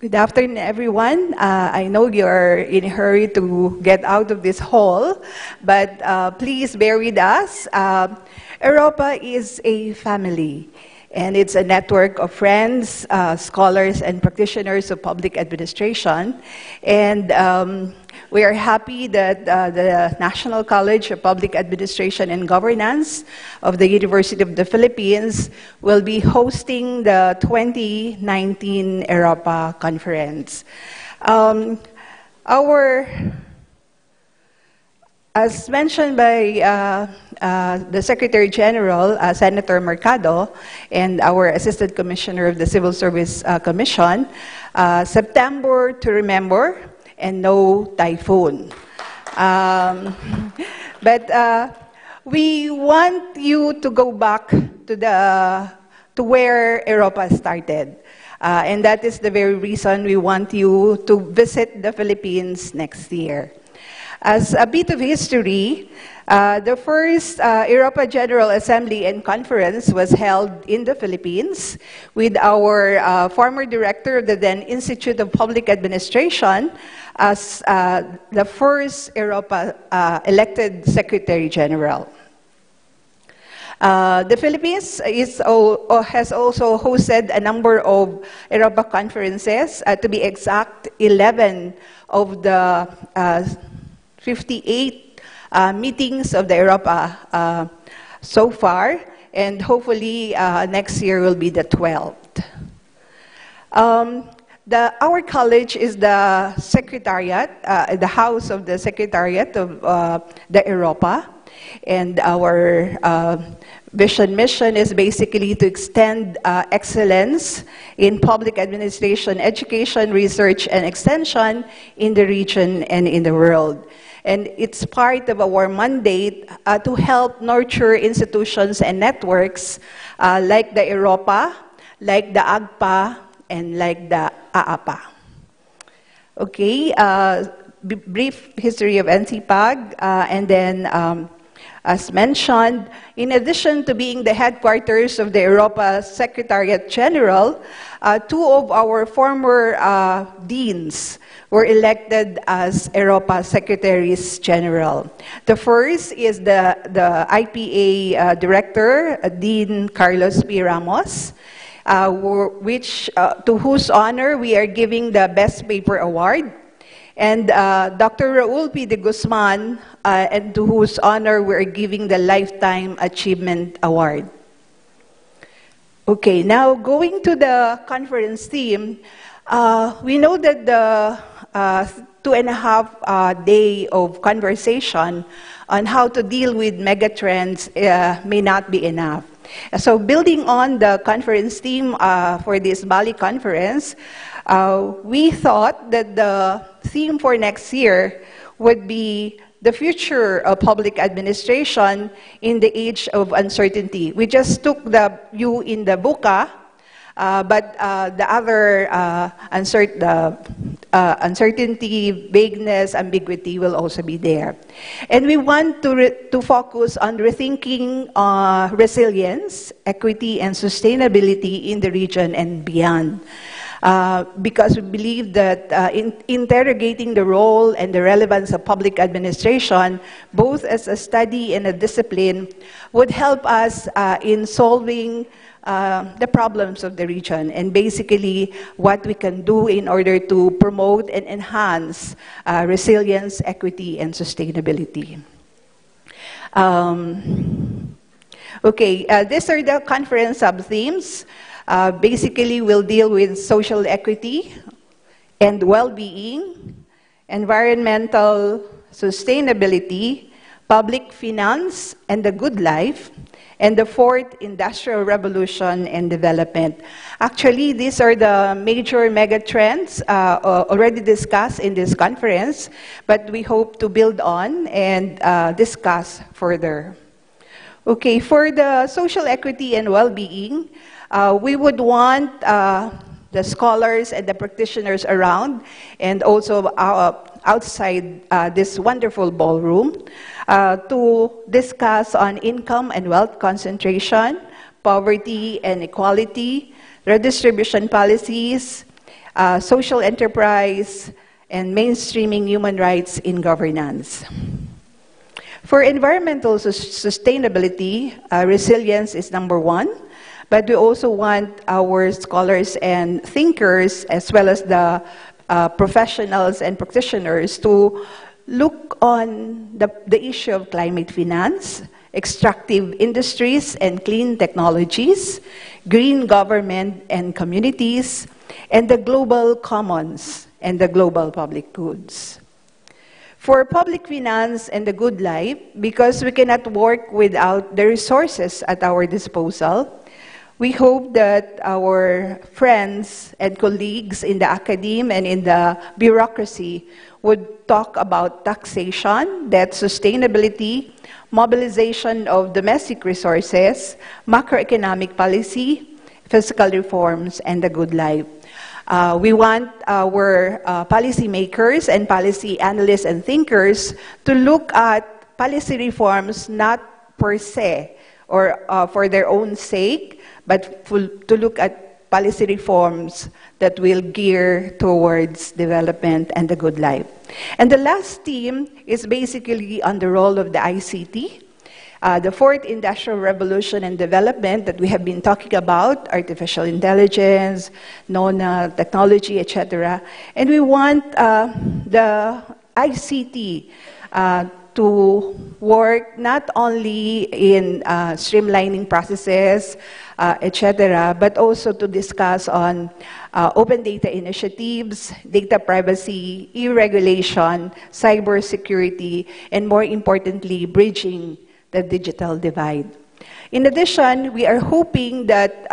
Good afternoon, everyone. I know you're in a hurry to get out of this hall, but please bear with us. EROPA is a family. And it's a network of friends, scholars, and practitioners of public administration. And we are happy that the National College of Public Administration and Governance of the University of the Philippines will be hosting the 2019 EROPA conference. As mentioned by the Secretary General, Senator Mercado, and our Assistant Commissioner of the Civil Service Commission, September to remember and no typhoon. But we want you to go back to where EROPA started. And that is the very reason we want you to visit the Philippines next year. As a bit of history, the first EROPA General Assembly and Conference was held in the Philippines with our former director of the then Institute of Public Administration as the first EROPA elected Secretary General. The Philippines has also hosted a number of EROPA conferences, to be exact, 11 of the 58 meetings of the EROPA so far, and hopefully next year will be the 12th. Our college is the secretariat, the house of the secretariat of the EROPA, and our mission is basically to extend excellence in public administration, education, research, and extension in the region and in the world. And it's part of our mandate to help nurture institutions and networks like the EROPA, like the AGPA, and like the AAPA. Okay, brief history of NCPAG, and then as mentioned, in addition to being the headquarters of the EROPA Secretariat General, two of our former deans were elected as EROPA Secretaries General. The first is the IPA Director, Dean Carlos P. Ramos, to whose honor we are giving the Best Paper Award. And Dr. Raul P. de Guzman, and to whose honor we're giving the Lifetime Achievement Award. Okay, now going to the conference theme, we know that the 2.5 day of conversation on how to deal with megatrends may not be enough. So building on the conference theme for this Bali conference, we thought that the theme for next year would be the future of public administration in the age of uncertainty. We just took the view in the VUCA, but the other uncertainty, vagueness, ambiguity will also be there. And we want to focus on rethinking resilience, equity, and sustainability in the region and beyond. Because we believe that interrogating the role and the relevance of public administration, both as a study and a discipline, would help us in solving the problems of the region, and basically what we can do in order to promote and enhance resilience, equity, and sustainability. Okay, these are the conference sub-themes. Basically, we'll deal with social equity and well-being, environmental sustainability, public finance and the good life, and the fourth, industrial revolution and development. Actually, these are the major mega trends already discussed in this conference, but we hope to build on and discuss further. Okay, for the social equity and well-being, we would want the scholars and the practitioners around, and also outside this wonderful ballroom, to discuss on income and wealth concentration, poverty and equality, redistribution policies, social enterprise, and mainstreaming human rights in governance. For environmental sustainability, resilience is number one. but we also want our scholars and thinkers, as well as the professionals and practitioners, to look on the issue of climate finance, extractive industries and clean technologies, green government and communities, and the global commons and the global public goods. For public finance and the good life, because we cannot work without the resources at our disposal, we hope that our friends and colleagues in the academe and in the bureaucracy would talk about taxation, debt sustainability, mobilization of domestic resources, macroeconomic policy, fiscal reforms, and the good life. We want our policymakers and policy analysts and thinkers to look at policy reforms not per se or for their own sake, but to look at policy reforms that will gear towards development and the good life. And the last theme is basically on the role of the ICT. The fourth industrial revolution and development that we have been talking about, artificial intelligence, nanotechnology, etc. And we want the ICT to work not only in streamlining processes, etc., but also to discuss on open data initiatives, data privacy, e-regulation, cybersecurity, and more importantly, bridging the digital divide. In addition, we are hoping that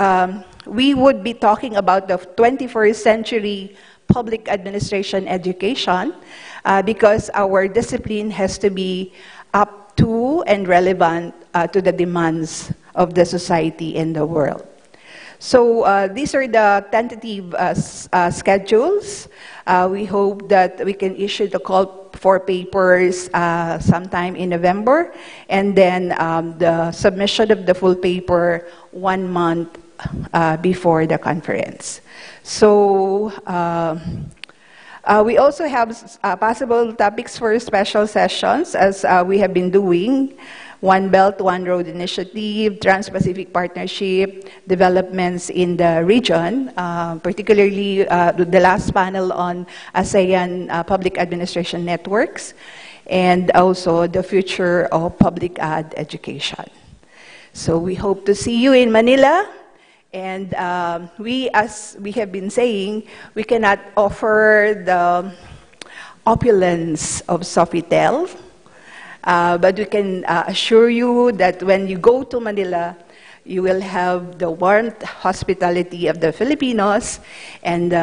we would be talking about the 21st century public administration education because our discipline has to be up to and relevant to the demands of the society and the world. So these are the tentative schedules. We hope that we can issue the call for papers sometime in November, and then the submission of the full paper 1 month before the conference. So we also have possible topics for special sessions, as we have been doing. One Belt, One Road initiative, Trans-Pacific Partnership, developments in the region, particularly the last panel on ASEAN public administration networks, and also the future of public ad education. So we hope to see you in Manila. And we, as we have been saying, we cannot offer the opulence of Sofitel, but we can assure you that when you go to Manila, you will have the warmth, hospitality of the Filipinos, and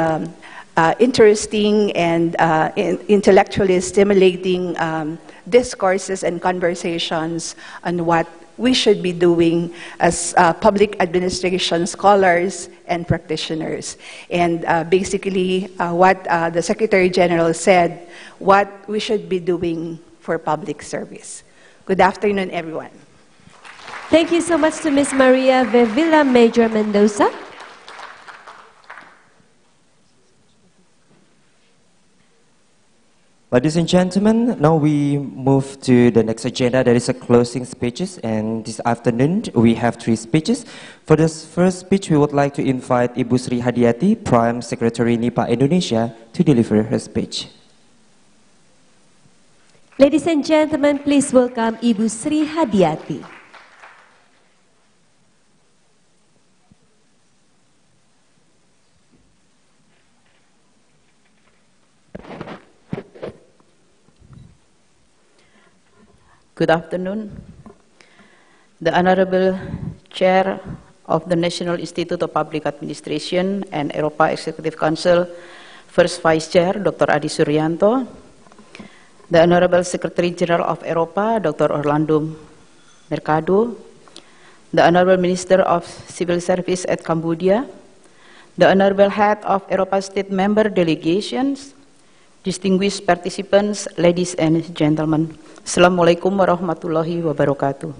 interesting and intellectually stimulating discourses and conversations on what we should be doing as public administration scholars and practitioners. And basically, what the Secretary General said, what we should be doing for public service. Good afternoon, everyone. Thank you so much to Ms. Maria Vevilla Major Mendoza. Ladies and gentlemen, now we move to the next agenda. There is a closing speeches, and this afternoon we have 3 speeches. For this first speech, we would like to invite Ibu Sri Hadiati, Prime Secretary NIPA Indonesia, to deliver her speech. Ladies and gentlemen, please welcome Ibu Sri Hadiati. Good afternoon. The Honorable Chair of the National Institute of Public Administration and EROPA Executive Council, First Vice Chair, Dr. Adi Suryanto, the Honorable Secretary General of EROPA, Dr. Orlando Mercado, the Honorable Minister of Civil Service at Cambodia, the Honorable Head of EROPA State Member Delegations, distinguished participants, ladies and gentlemen. Assalamualaikum warahmatullahi wabarakatuh.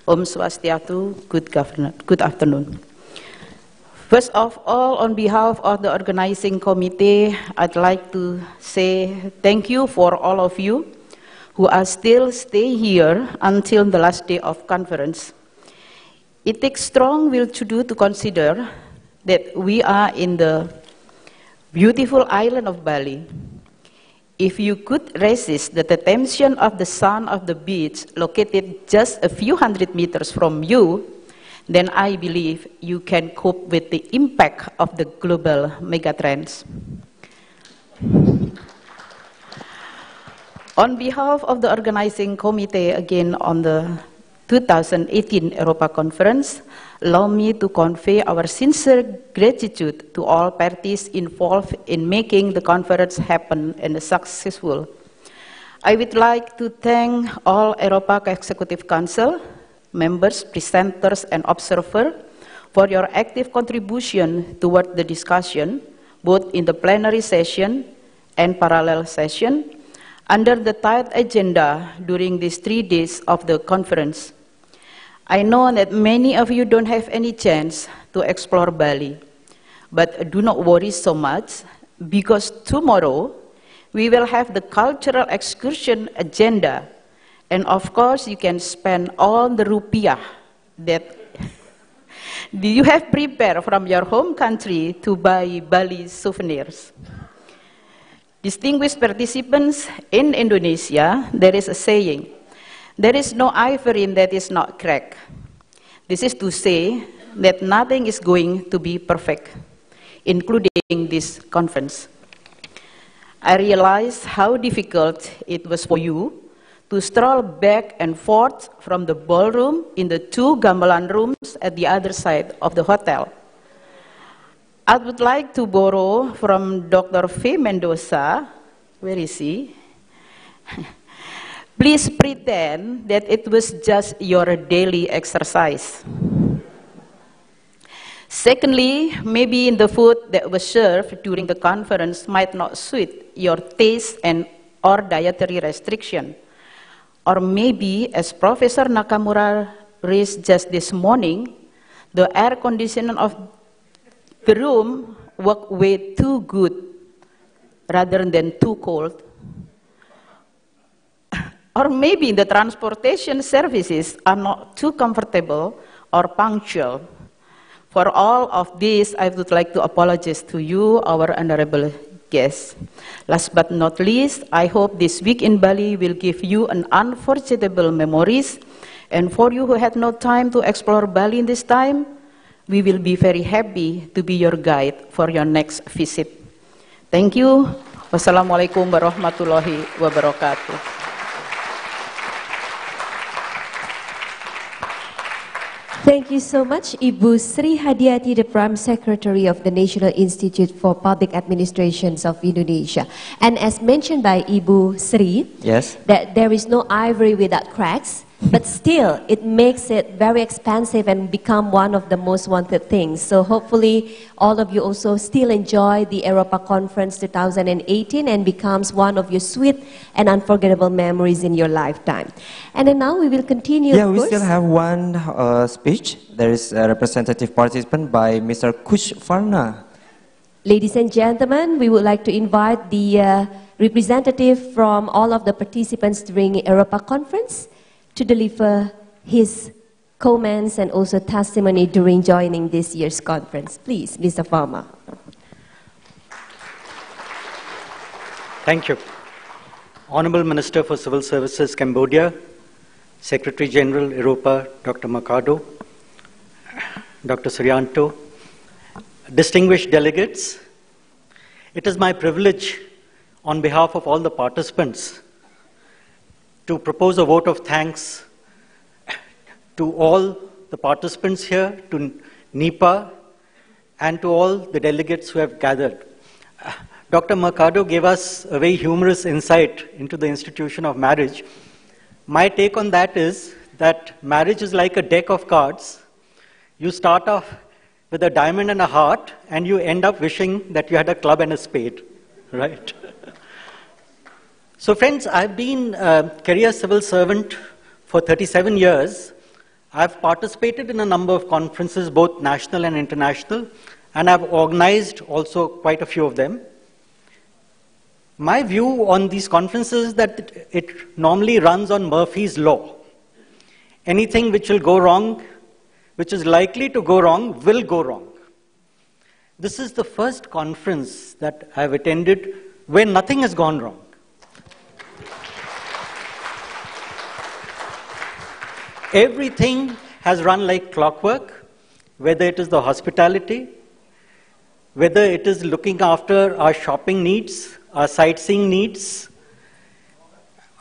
Om Swastiastu, good afternoon. First of all, on behalf of the organizing committee, I'd like to say thank you for all of you who are still stay here until the last day of conference. It takes strong will to do to consider that we are in the beautiful island of Bali. If you could resist the temptation of the sun of the beach located just a few hundred meters from you, then I believe you can cope with the impact of the global megatrends. On behalf of the organizing committee, again on the 2018 EROPA conference, allow me to convey our sincere gratitude to all parties involved in making the conference happen and successful. I would like to thank all EROPA Executive Council members, presenters, and observers for your active contribution toward the discussion, both in the plenary session and parallel session, under the tight agenda during these 3 days of the conference. I know that many of you don't have any chance to explore Bali, but do not worry so much, because tomorrow we will have the cultural excursion agenda, and of course you can spend all the rupiah that you have prepared from your home country to buy Bali souvenirs. Distinguished participants, in Indonesia, there is a saying, there is no ivory that is not cracked. This is to say that nothing is going to be perfect, including this conference. I realize how difficult it was for you to stroll back and forth from the ballroom in the 2 gamelan rooms at the other side of the hotel. I would like to borrow from Dr. F. Mendoza, where is he? Please pretend that it was just your daily exercise. Secondly, maybe the food that was served during the conference might not suit your taste and or dietary restriction. Or maybe, as Professor Nakamura raised just this morning, the air conditioning of the room worked way too good rather than too cold. Or maybe the transportation services are not too comfortable or punctual. For all of this, I would like to apologize to you, our honorable guests. Last but not least, I hope this week in Bali will give you an unforgettable memories. And for you who had no time to explore Bali in this time, we will be very happy to be your guide for your next visit. Thank you. Wassalamualaikum warahmatullahi wabarakatuh. Thank you so much, Ibu Sri Hadiati, the Prime Secretary of the National Institute for Public Administrations of Indonesia. And as mentioned by Ibu Sri, yes, that there is no ivory without cracks, but still it makes it very expensive and become one of the most wanted things. So hopefully all of you also still enjoy the EROPA Conference 2018 and becomes one of your sweet and unforgettable memories in your lifetime. And then now we will continue. Yeah, we still have one speech. There is a representative participant by Mr. Kush Farna. Ladies and gentlemen, we would like to invite the representative from all of the participants during EROPA Conference to deliver his comments and also testimony during joining this year's conference. Please, Mr. Farma. Thank you. Honorable Minister for Civil Services, Cambodia, Secretary General, EROPA, Dr. Mercado, Dr. Suryanto, distinguished delegates, it is my privilege on behalf of all the participants to propose a vote of thanks to all the participants here, to NIPA, and to all the delegates who have gathered. Dr. Mercado gave us a very humorous insight into the institution of marriage. My take on that is that marriage is like a deck of cards. You start off with a diamond and a heart, and you end up wishing that you had a club and a spade, right? So friends, I've been a career civil servant for 37 years. I've participated in a number of conferences, both national and international, and I've organized also quite a few of them. My view on these conferences is that it normally runs on Murphy's Law. Anything which will go wrong which is likely to go wrong will go wrong. This is the first conference that I've attended where nothing has gone wrong. Everything has run like clockwork, whether it is the hospitality, whether it is looking after our shopping needs, our sightseeing needs,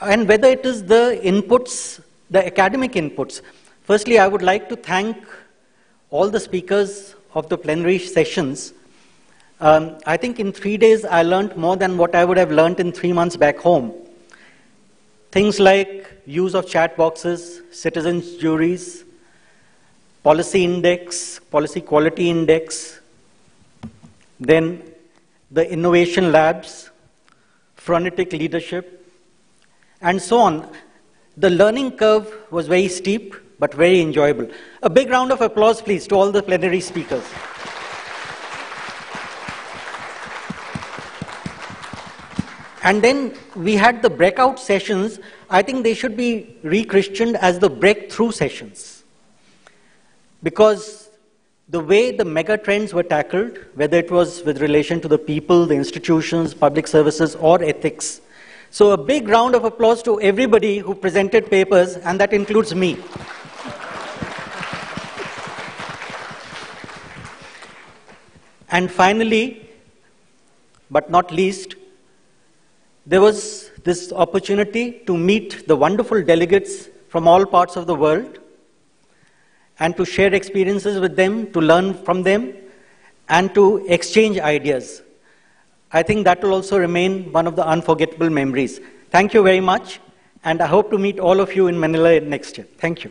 and whether it is the inputs, the academic inputs. Firstly, I would like to thank all the speakers of the plenary sessions. I think in 3 days I learned more than what I would have learned in 3 months back home. Things like use of chat boxes, citizens' juries, policy index, policy quality index, then the innovation labs, phronetic leadership, and so on. The learning curve was very steep, but very enjoyable. A big round of applause, please, to all the plenary speakers. And then we had the breakout sessions. I think they should be re-christened as the breakthrough sessions. Because the way the mega trends were tackled, whether it was with relation to the people, the institutions, public services, or ethics. So a big round of applause to everybody who presented papers, and that includes me. And finally, but not least, there was this opportunity to meet the wonderful delegates from all parts of the world and to share experiences with them, to learn from them, and to exchange ideas. I think that will also remain one of the unforgettable memories. Thank you very much, and I hope to meet all of you in Manila next year. Thank you.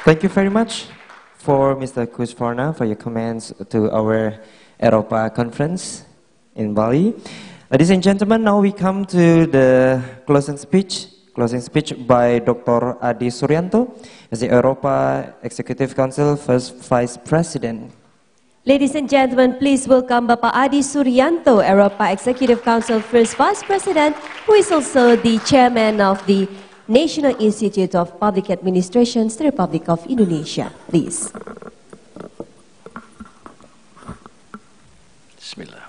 Thank you very much for Mr. Kusvarna for your comments to our EROPA conference in Bali. Ladies and gentlemen, now we come to the closing speech by Dr. Adi Suryanto as the EROPA Executive Council First Vice President. Ladies and gentlemen, please welcome Bapak Adi Suryanto, EROPA Executive Council First Vice President, who is also the Chairman of the National Institute of Public Administration, the Republic of Indonesia. Please. Bismillah.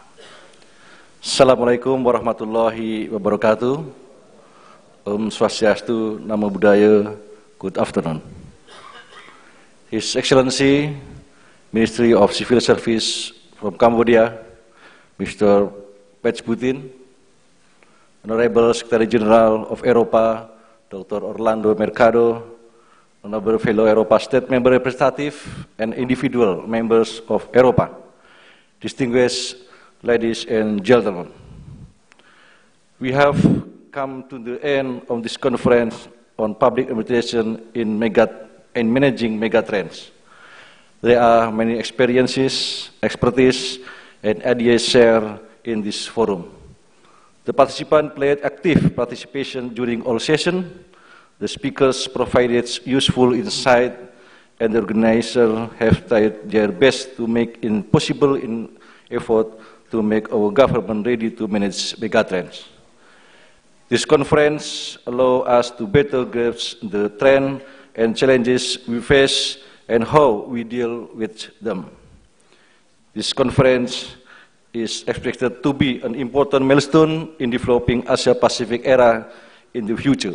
Assalamualaikum warahmatullahi wabarakatuh. Om Swastiastu, Namo Buddhaya, good afternoon. His Excellency, Ministry of Civil Service from Cambodia, Mr. Pejbutin, Honorable Secretary General of EROPA, Dr. Orlando Mercado, Honorable fellow EROPA State Member Representative and individual members of EROPA, distinguished ladies and gentlemen. We have come to the end of this conference on public administration in managing megatrends. There are many experiences, expertise, and ideas shared in this forum. The participants played active participation during all sessions. The speakers provided useful insight, and the organizers have tried their best to make it possible in effort to make our government ready to manage megatrends. This conference allows us to better grasp the trend and challenges we face and how we deal with them. This conference is expected to be an important milestone in developing Asia-Pacific era in the future.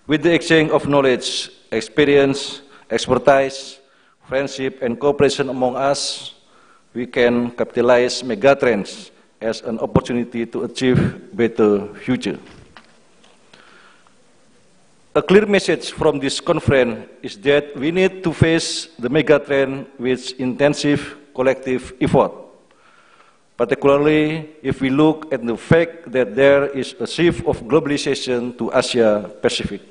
With the exchange of knowledge, experience, expertise, friendship, and cooperation among us, we can capitalize megatrends as an opportunity to achieve better future. A clear message from this conference is that we need to face the megatrend with intensive collective effort, particularly if we look at the fact that there is a shift of globalization to Asia-Pacific.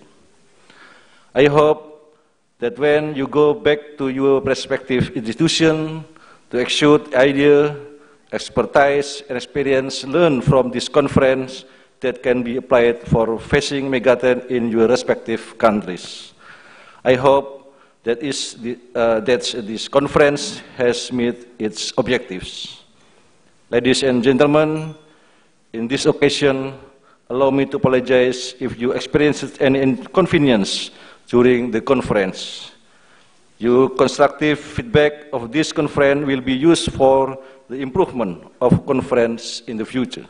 I hope that when you go back to your respective institution to execute idea, expertise, and experience learned from this conference that can be applied for facing megatrend in your respective countries. I hope that this conference has met its objectives. Ladies and gentlemen, in this occasion, allow me to apologize if you experienced any inconvenience during the conference. Your constructive feedback of this conference will be used for the improvement of conference in the future.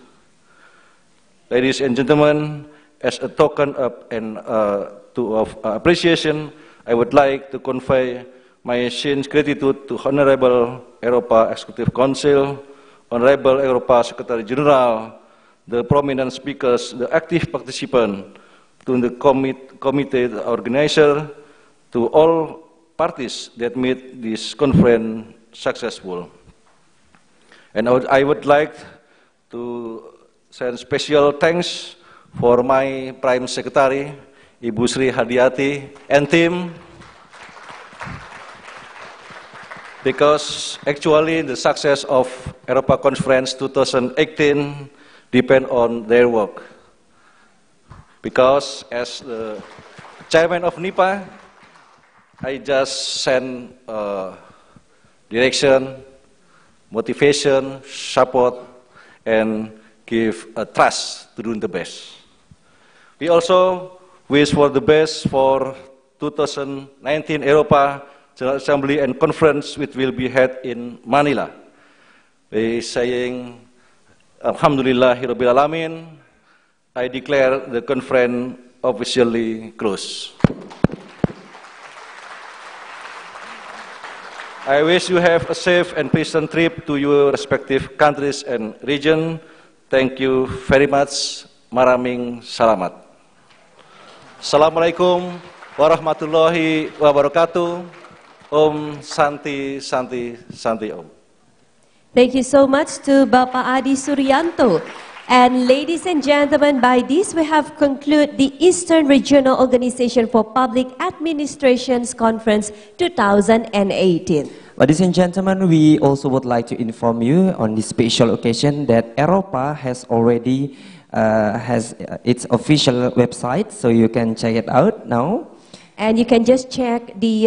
Ladies and gentlemen, as a token of appreciation, I would like to convey my sincere gratitude to Honorable EROPA Executive Council, Honorable EROPA Secretary General, the prominent speakers, the active participants, to the committee, the organizer, to all parties that made this conference successful. And I would like to send special thanks for my Prime Secretary, Ibu Sri Hadiati, and team, because actually the success of EROPA Conference 2018 depend on their work. Because as the chairman of NIPA, I just send direction, motivation, support, and give a trust to do the best. We also wish for the best for 2019 EROPA General Assembly and Conference, which will be held in Manila. We saying, Alhamdulillahirabbil alamin, I declare the conference officially closed. I wish you have a safe and pleasant trip to your respective countries and region. Thank you very much. Maraming salamat. Assalamualaikum warahmatullahi wabarakatuh. Om Santi Santi Santi Om. Thank you so much to Bapak Adi Suryanto. And ladies and gentlemen, by this we have concluded the Eastern Regional Organization for Public Administrations Conference 2018. Ladies and gentlemen, we also would like to inform you on this special occasion that EROPA has already has its official website, so you can check it out now. And you can just check the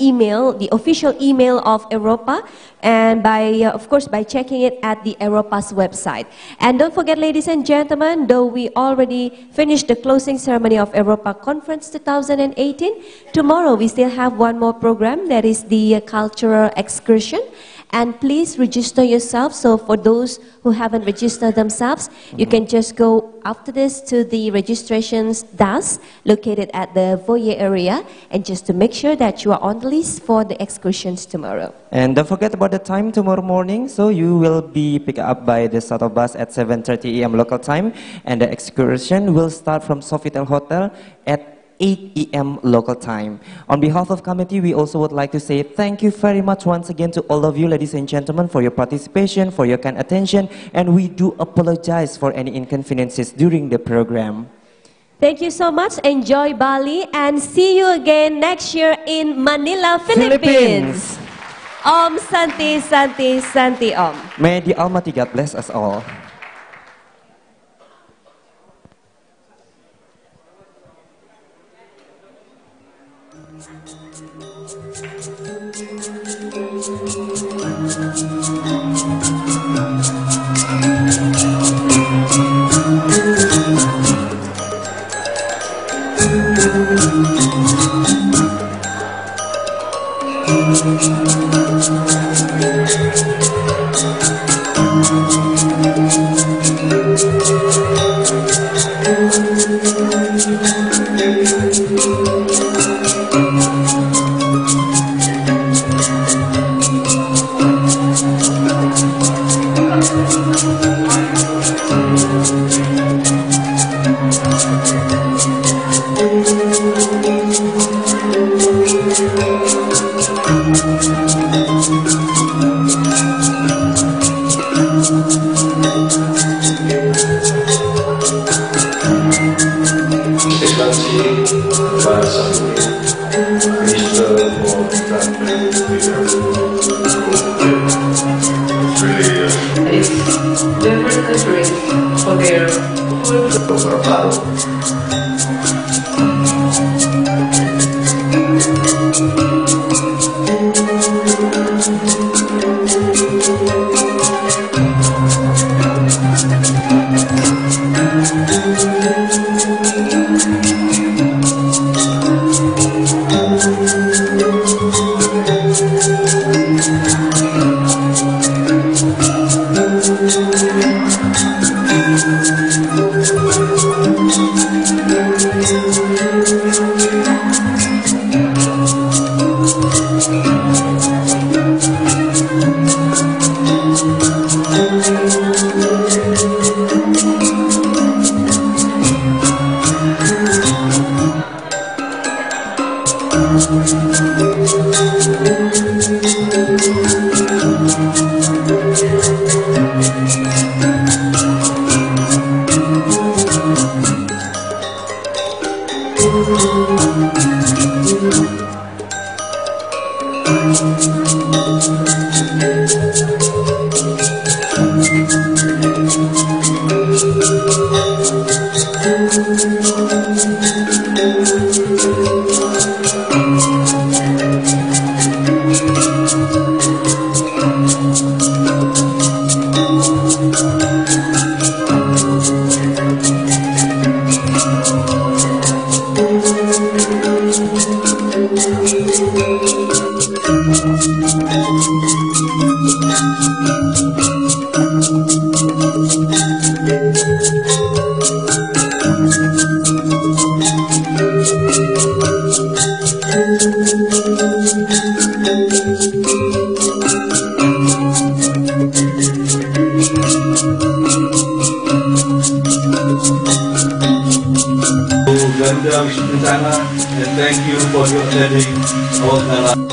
email, the official email of EROPA, and of course, by checking it at the EROPA's website. And don't forget, ladies and gentlemen, though we already finished the closing ceremony of EROPA Conference 2018, tomorrow we still have one more program, that is the cultural excursion. And please register yourself. So for those who haven't registered themselves, you can just go after this to the registrations desk located at the foyer area, and just to make sure that you are on the list for the excursions tomorrow. And don't forget about the time tomorrow morning. So you will be picked up by the shuttle bus at 7:30 a.m. local time, and the excursion will start from Sofitel Hotel at 8 a.m. local time. On behalf of committee, we also would like to say thank you very much once again to all of you, ladies and gentlemen, for your participation, for your kind attention, and we do apologize for any inconveniences during the program. Thank you so much. Enjoy Bali, and see you again next year in Manila, Philippines. Om Santi Santi Santi Om. May the Almighty God bless us all. Different countries for their food. And thank you for your attending our gala.